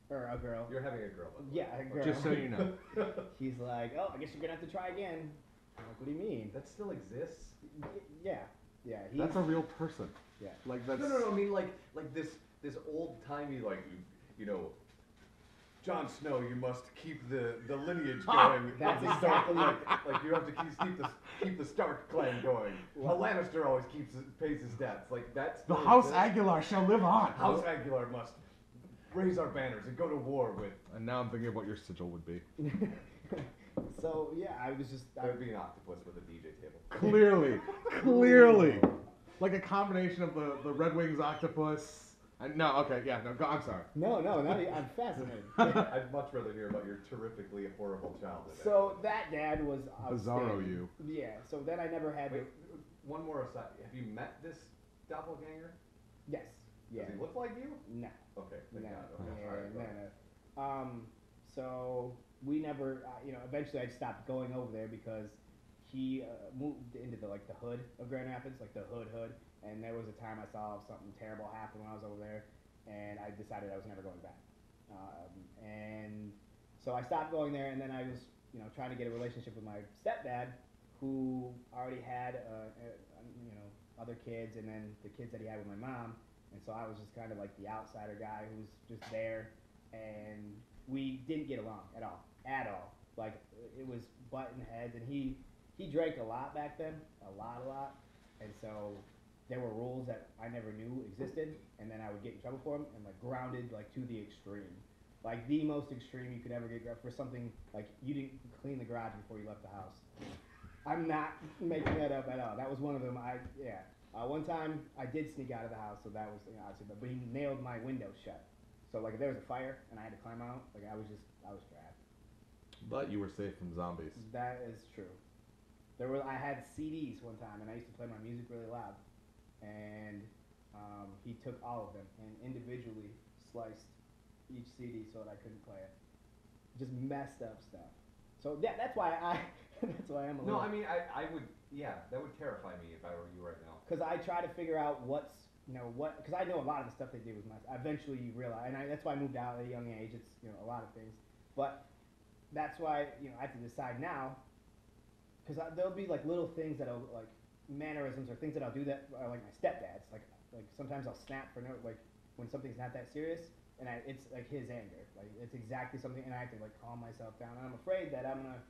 or a girl, You're having a girl. by the way. yeah, a girl. Just so you know. He's like, oh, I guess you're gonna have to try again. I'm like, what do you mean? That still exists? Yeah. That's a real person. Yeah. Like that's No. I mean, like this old timey, like you know, Jon Snow. You must keep the lineage going. That's of the Stark, exactly like you have to keep the Stark clan going. A Lannister always pays his debts. Like that's the House Aguilar shall live on. House Aguilar must raise our banners and go to war with. And now I'm thinking of what your sigil would be. So yeah, I was just. It would be an octopus with a DJ table. Clearly, like a combination of the Red Wings octopus. And no, okay, yeah, no, go, I'm sorry. No, I'm fascinated. I'd much rather hear about your terrifically horrible childhood. So that dad was Bizarro outstanding. you. Yeah. So then I never had. Wait, one more aside. Have you met this doppelganger? Yes. Yeah. Does he look like you? No. Okay, thank No. God. Okay, Yeah, all right, go ahead. no. So we never, eventually I stopped going over there because he moved into the hood of Grand Rapids, like the hood. And there was a time I saw something terrible happen when I was over there, and I decided I was never going back. And so I stopped going there, and then I was, trying to get a relationship with my stepdad, who already had, other kids, and then the kids that he had with my mom. And so I was just kind of like the outsider guy who was just there, and we didn't get along at all. Like it was button heads, and he drank a lot back then, a lot, and so there were rules that I never knew existed, and then I would get in trouble for them, and grounded to the extreme, like the most extreme you could ever get for something like you didn't clean the garage before you left the house. I'm not making that up at all. That was one of them. One time I did sneak out of the house, so that was obviously, but he nailed my window shut. So if there was a fire and I had to climb out, I was trapped. But you were safe from zombies. That is true. I had CDs one time, and I used to play my music really loud, and he took all of them and individually sliced each CD so that I couldn't play it. Just messed up stuff. So yeah, that's why that's why I'm a little. No, I mean, I would, yeah, that would terrify me if I were you right now. Because I try to figure out because I know a lot of the stuff they did was messed. Eventually you realize, and that's why I moved out at a young age. It's a lot of things, but that's why I have to decide now. Because there'll be little things that'll mannerisms or things that I'll do that are like my stepdad's. Like sometimes I'll snap for when something's not that serious, and it's like his anger. Like it's exactly something, and I have to calm myself down. And I'm afraid that I'm gonna.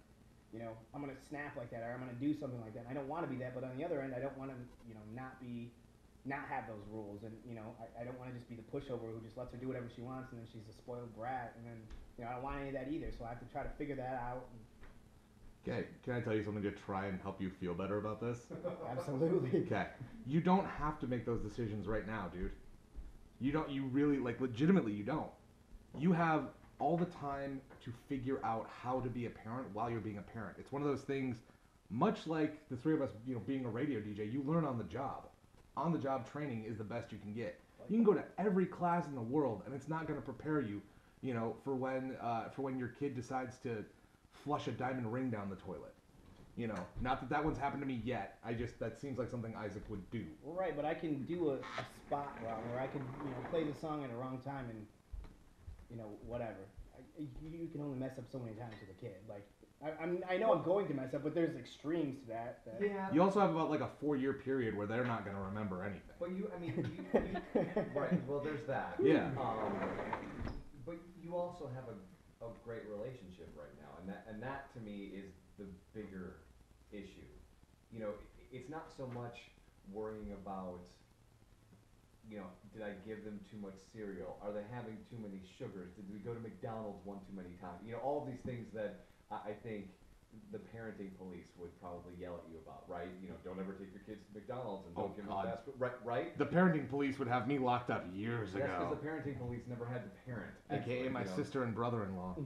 I'm gonna snap like that, or I'm gonna do something like that. And I don't want to be that, but on the other end, I don't want to, not have those rules. And I don't want to just be the pushover who just lets her do whatever she wants, and then she's a spoiled brat. And then I don't want any of that either. So I have to try to figure that out. Okay, can I tell you something to try and help you feel better about this? Absolutely. Okay, you don't have to make those decisions right now, dude. You don't. You really legitimately. You don't. You have all the time to figure out how to be a parent while you're being a parent. It's one of those things, much like the three of us, being a radio DJ, you learn on the job. On the job training is the best you can get. You can go to every class in the world, and it's not going to prepare you You know, for when your kid decides to flush a diamond ring down the toilet. You know, not that one's happened to me yet. That seems like something Isaac would do. Right, but I can do a spot where I can, play the song at the wrong time and, whatever. You can only mess up so many times with a kid. Like, I know I'm going to mess up, but there's extremes to that. Yeah. You also have about like a 4-year period where they're not going to remember anything. But you right, well, there's that. Yeah. But you also have a great relationship right now, and that to me is the bigger issue. It's not so much worrying about, did I give them too much cereal? Are they having too many sugars? Did we go to McDonald's one too many times? All of these things that I think the parenting police would probably yell at you about, right? Don't ever take your kids to McDonald's and don't give them fast food, right? The parenting police would have me locked up years ago. That's because the parenting police never had to parent. AKA my sister and brother-in-law.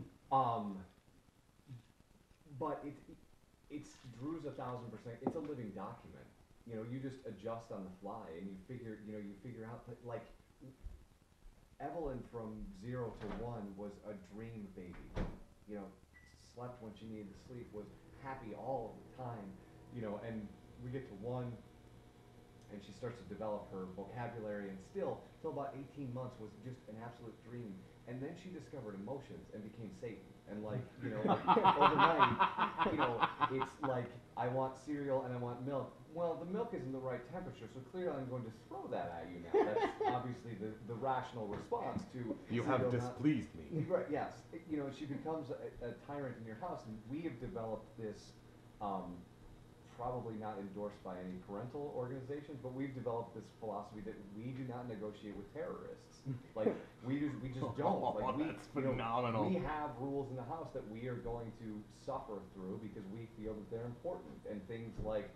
But it's Drew's 1,000%. It's a living document. You just adjust on the fly, and you figure out that, like, Evelyn from 0 to 1 was a dream baby. Slept when she needed to sleep, was happy all of the time. And we get to 1, and she starts to develop her vocabulary, and still, till about 18 months, was just an absolute dream. And then she discovered emotions and became Satan. And like, overnight, it's like, I want cereal and I want milk. Well, the milk isn't the right temperature, so clearly I'm going to throw that at you now. That's obviously the rational response to You have displeased me. Right, yes. She becomes a tyrant in your house, and we have developed this, probably not endorsed by any parental organizations, but we've developed this philosophy that we do not negotiate with terrorists. Like, we just don't. Like, that's phenomenal. We have rules in the house that we are going to suffer through because we feel that they're important. And things like,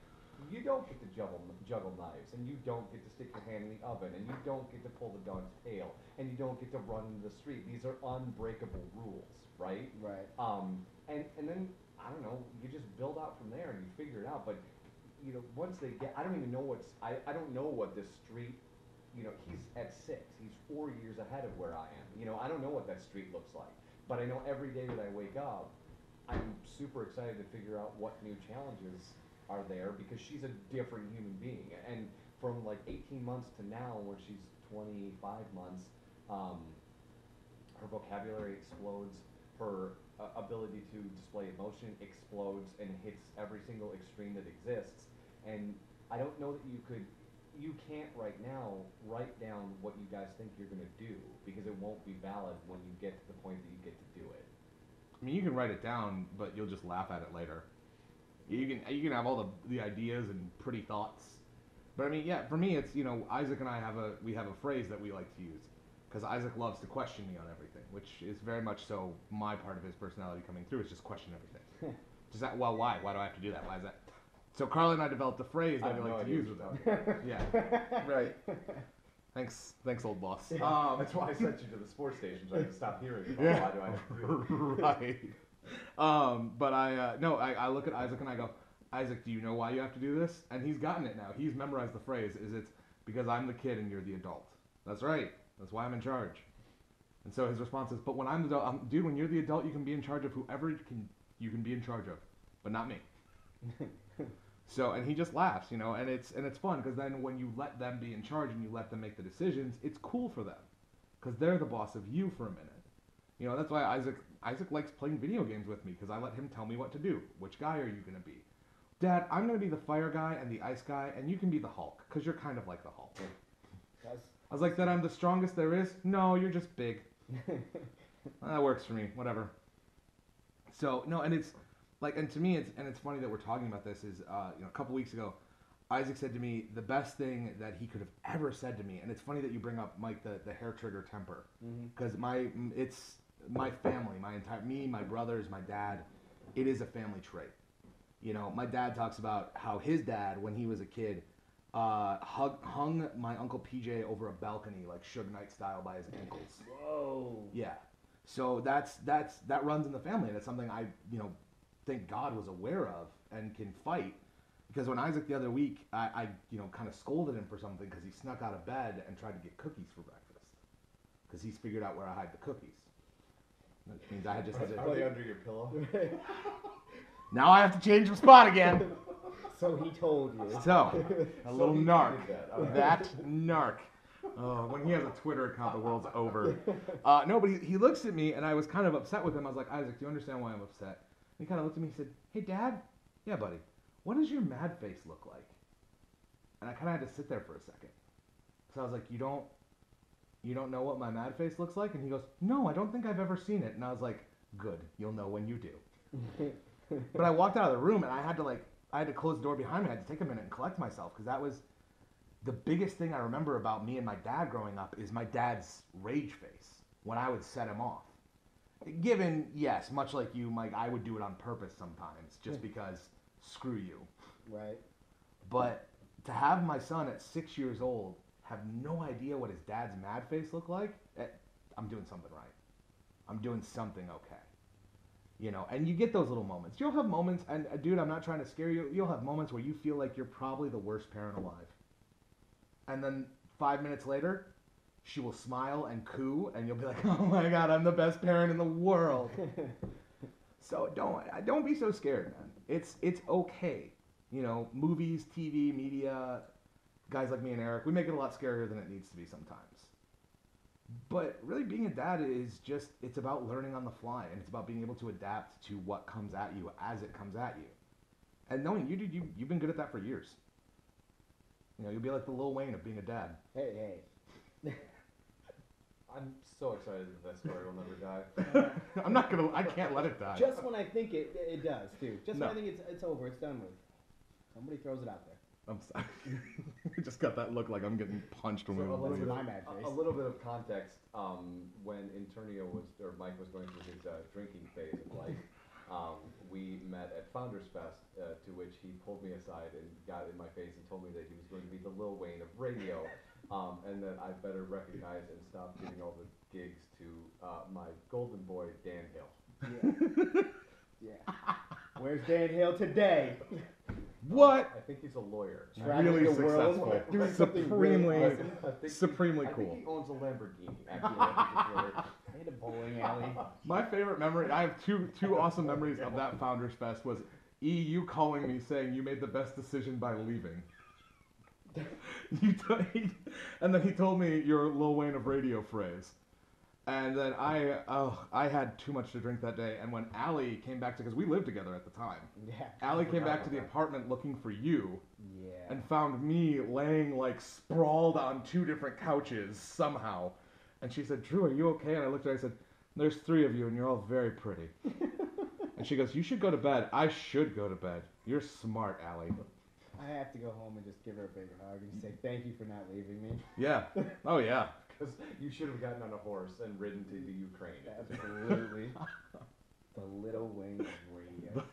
you don't get to juggle knives, and you don't get to stick your hand in the oven, and you don't get to pull the dog's tail, and you don't get to run into the street. These are unbreakable rules, right? Right. And then, I don't know, you just build out from there and you figure it out. But, once they get, I don't even know I don't know what this street, he's at 6. He's 4 years ahead of where I am. I don't know what that street looks like. But I know every day that I wake up, I'm super excited to figure out what new challenges are there, because she's a different human being. And from like 18 months to now, where she's 25 months, her vocabulary explodes, her ability to display emotion explodes and hits every single extreme that exists. And I don't know that you can't right now write down what you guys think you're going to do, because it won't be valid when you get to the point that you get to do it. I mean, you can write it down, but you'll just laugh at it later. You can have all the ideas and pretty thoughts, but I mean, yeah, for me, it's Isaac and I have a phrase that we like to use, because Isaac loves to question me on everything, which is very much so my part of his personality coming through, is just question everything. Just that, well, why do I have to do that? Why is that? So Carl and I developed a phrase that we like to use with him. Yeah, right. Thanks, old boss. That's why I sent you to the sports station, so I can stop hearing about why do I have to do it. Right. But I look at Isaac and I go, Isaac, do you know why you have to do this? And he's gotten it now. He's memorized the phrase. It's because I'm the kid and you're the adult. That's right. That's why I'm in charge. And so his response is, but when I'm the adult, dude, when you're the adult, you can be in charge of whoever you can be in charge of, but not me. So, and he just laughs, and it's fun, because then when you let them be in charge and you let them make the decisions, it's cool for them, because they're the boss of you for a minute. That's why Isaac likes playing video games with me, because I let him tell me what to do. Which guy are you going to be? Dad, I'm going to be the fire guy and the ice guy, and you can be the Hulk, because you're kind of like the Hulk. I was like, that I'm the strongest there is? No, you're just big. That works for me, whatever. So, no, and it's, like, and to me, it's funny that we're talking about this, is, a couple weeks ago, Isaac said to me the best thing that he could have ever said to me, and it's funny that you bring up, Mike, the hair trigger temper, because it's my family, me, my brothers, my dad, it is a family trait. My dad talks about how his dad, when he was a kid, hung my Uncle PJ over a balcony, like Suge Knight style, by his ankles. Whoa. Yeah. So that runs in the family, and it's something I, thank God was aware of and can fight. Because when Isaac the other week, I kind of scolded him for something, because he snuck out of bed and tried to get cookies for breakfast. Because he's figured out where I hide the cookies. That means I just had to. Are they under your pillow? Now I have to change the spot again. So he told you. So, a little he narc. did that. All right. That narc. Oh, when he has a Twitter account, the world's over. No, but he looks at me, and I was kind of upset with him. I was like, Isaac, do you understand why I'm upset? And he kind of looked at me and said, hey, Dad? Yeah, buddy. What does your mad face look like? And I kind of had to sit there for a second. So I was like, you don't know what my mad face looks like? And he goes, no, I don't think I've ever seen it. And I was like, good, you'll know when you do. But I walked out of the room, and I had to close the door behind me. I had to take a minute and collect myself, because that was the biggest thing I remember about me and my dad growing up is my dad's rage face when I would set him off. Given, yes, much like you, Mike, I would do it on purpose sometimes, just because screw you. Right. But to have my son at 6 years old have no idea what his dad's mad face looked like, I'm doing something right. I'm doing something okay. You know, and you get those little moments. You'll have moments, and dude, I'm not trying to scare you. You'll have moments where you feel like you're probably the worst parent alive. And then 5 minutes later, she will smile and coo, and you'll be like, oh my God, I'm the best parent in the world. So don't be so scared, man. It's okay. You know, movies, TV, media, guys like me and Eric, we make it a lot scarier than it needs to be sometimes. But really being a dad is just, it's about learning on the fly, and it's about being able to adapt to what comes at you as it comes at you. And knowing you, dude, you've been good at that for years. You know, you'll be like the Lil Wayne of being a dad. Hey. I'm so excited that story will never die. I can't let it die. Just when I think it does, too. Just No. when I think it's over, it's done with. Somebody throws it out there. I'm sorry. I just got that look like I'm getting punched when So we a little leave. my mad face. A little bit of context. When Internio Mike was going through his drinking phase of life, we met at Founders Fest, to which he pulled me aside and got in my face and told me that he was going to be the Lil Wayne of radio, and that I better recognize and stop giving all the gigs to my golden boy Dan Hill. Yeah. Where's Dan Hill today? What? I think he's a lawyer. Traveling Really the world, successful. doing something really Supremely, awesome. supremely I cool. think he owns a Lamborghini. Actually, I think it's really. Hit a bowling alley. My favorite memory, I have two awesome memories of that Founders Fest, was you calling me saying you made the best decision by leaving. And then he told me your Lil Wayne of radio phrase. And then I had too much to drink that day. And when Allie came back because we lived together at the time. Yeah. Allie came back to the apartment looking for you. Yeah. And found me laying like sprawled on 2 different couches somehow. And she said, Drew, are you okay? And I looked at her and I said, there's 3 of you and you're all very pretty. And she goes, you should go to bed. I should go to bed. You're smart, Allie. I have to go home and just give her a big hug and say thank you for not leaving me. Yeah. Oh, yeah. Because you should have gotten on a horse and ridden to the Ukraine. Absolutely. The Little Wayne of radio.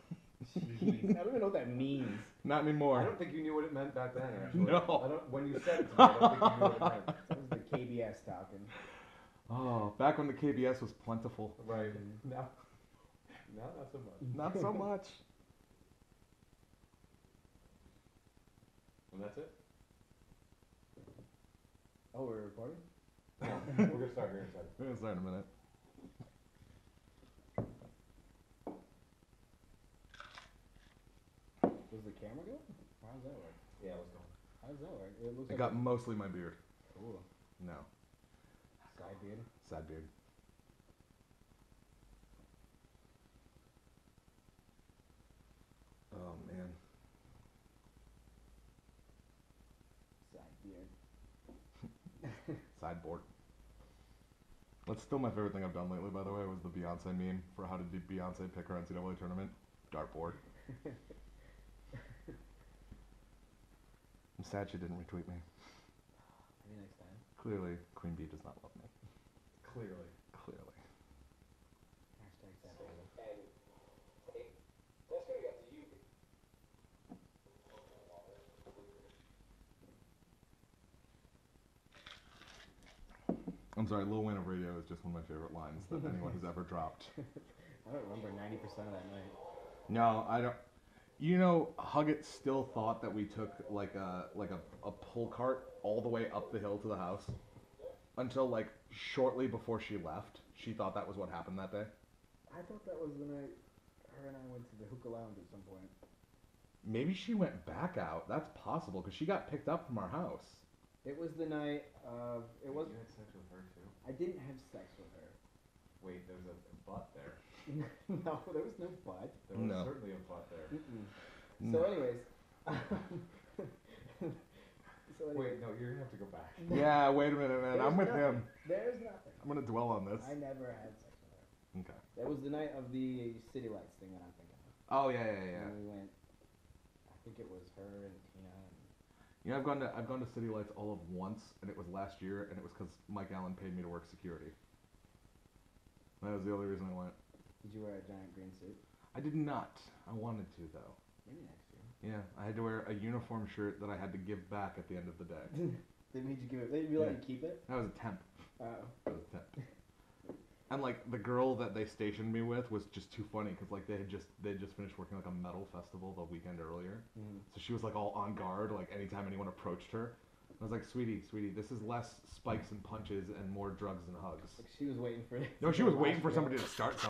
Jeez, I don't even know what that means. Not I anymore. don't think you knew what it meant back then, actually. No. When you said it to me, I don't think you knew what it meant. That was the KBS talking. Oh, back when the KBS was plentiful. Right. Now, not so much. Not so much. And that's it? Oh, we're recording? We're going to start here in a second. We're going to start in a minute. Does the camera go? How does that work? Yeah, let's go. How does that work? It looks I like got mostly my beard. cool. No. Side beard. Sad beard. Oh, man. Side beard. Sideboard. That's still my favorite thing I've done lately, by the way, was the Beyonce meme for how did Beyonce pick her NCAA tournament. Dartboard. I'm sad she didn't retweet me. Maybe next time. Clearly, Queen Bee does not love me. Clearly. Clearly. Hashtag sad baby. I'm sorry, Lil Wayne of Radio is just one of my favorite lines that anyone has ever dropped. I don't remember 90% of that night. No, I don't. You know, Huggett still thought that we took like a pull cart all the way up the hill to the house until like shortly before she left. She thought that was what happened that day. I thought that was the night her and I went to the hookah lounge at some point. Maybe she went back out. That's possible because she got picked up from our house. It was the night of. It was. You had sex with her too? I didn't have sex with her. Wait, there's a butt there. No, there was no butt. There was No. certainly a butt there. Mm-mm. No. So, anyways. Wait, no, you're gonna have to go back. Yeah, wait a minute, man. I'm with nothing. him. There's nothing. I'm gonna dwell on this. I never had sex with her. Okay. That was the night of the City Lights thing that I'm thinking of. Oh yeah. And we went. I think it was her and Tina. And You know, I've gone to City Lights all of once, and it was last year, and it was because Mike Allen paid me to work security. That was the only reason I went. did you wear a giant green suit? I did not. I wanted to though. Maybe next year. Yeah, I had to wear a uniform shirt that I had to give back at the end of the day. They made you give it. They let Yeah. you keep it. That was a temp. Oh. That was a temp. And like the girl that they stationed me with was just too funny because like they had just finished working like a metal festival the weekend earlier, so she was like all on guard like anytime anyone approached her. I was like, sweetie, this is less spikes and punches and more drugs and hugs. Like she was waiting for. No, she was waiting for somebody to start something.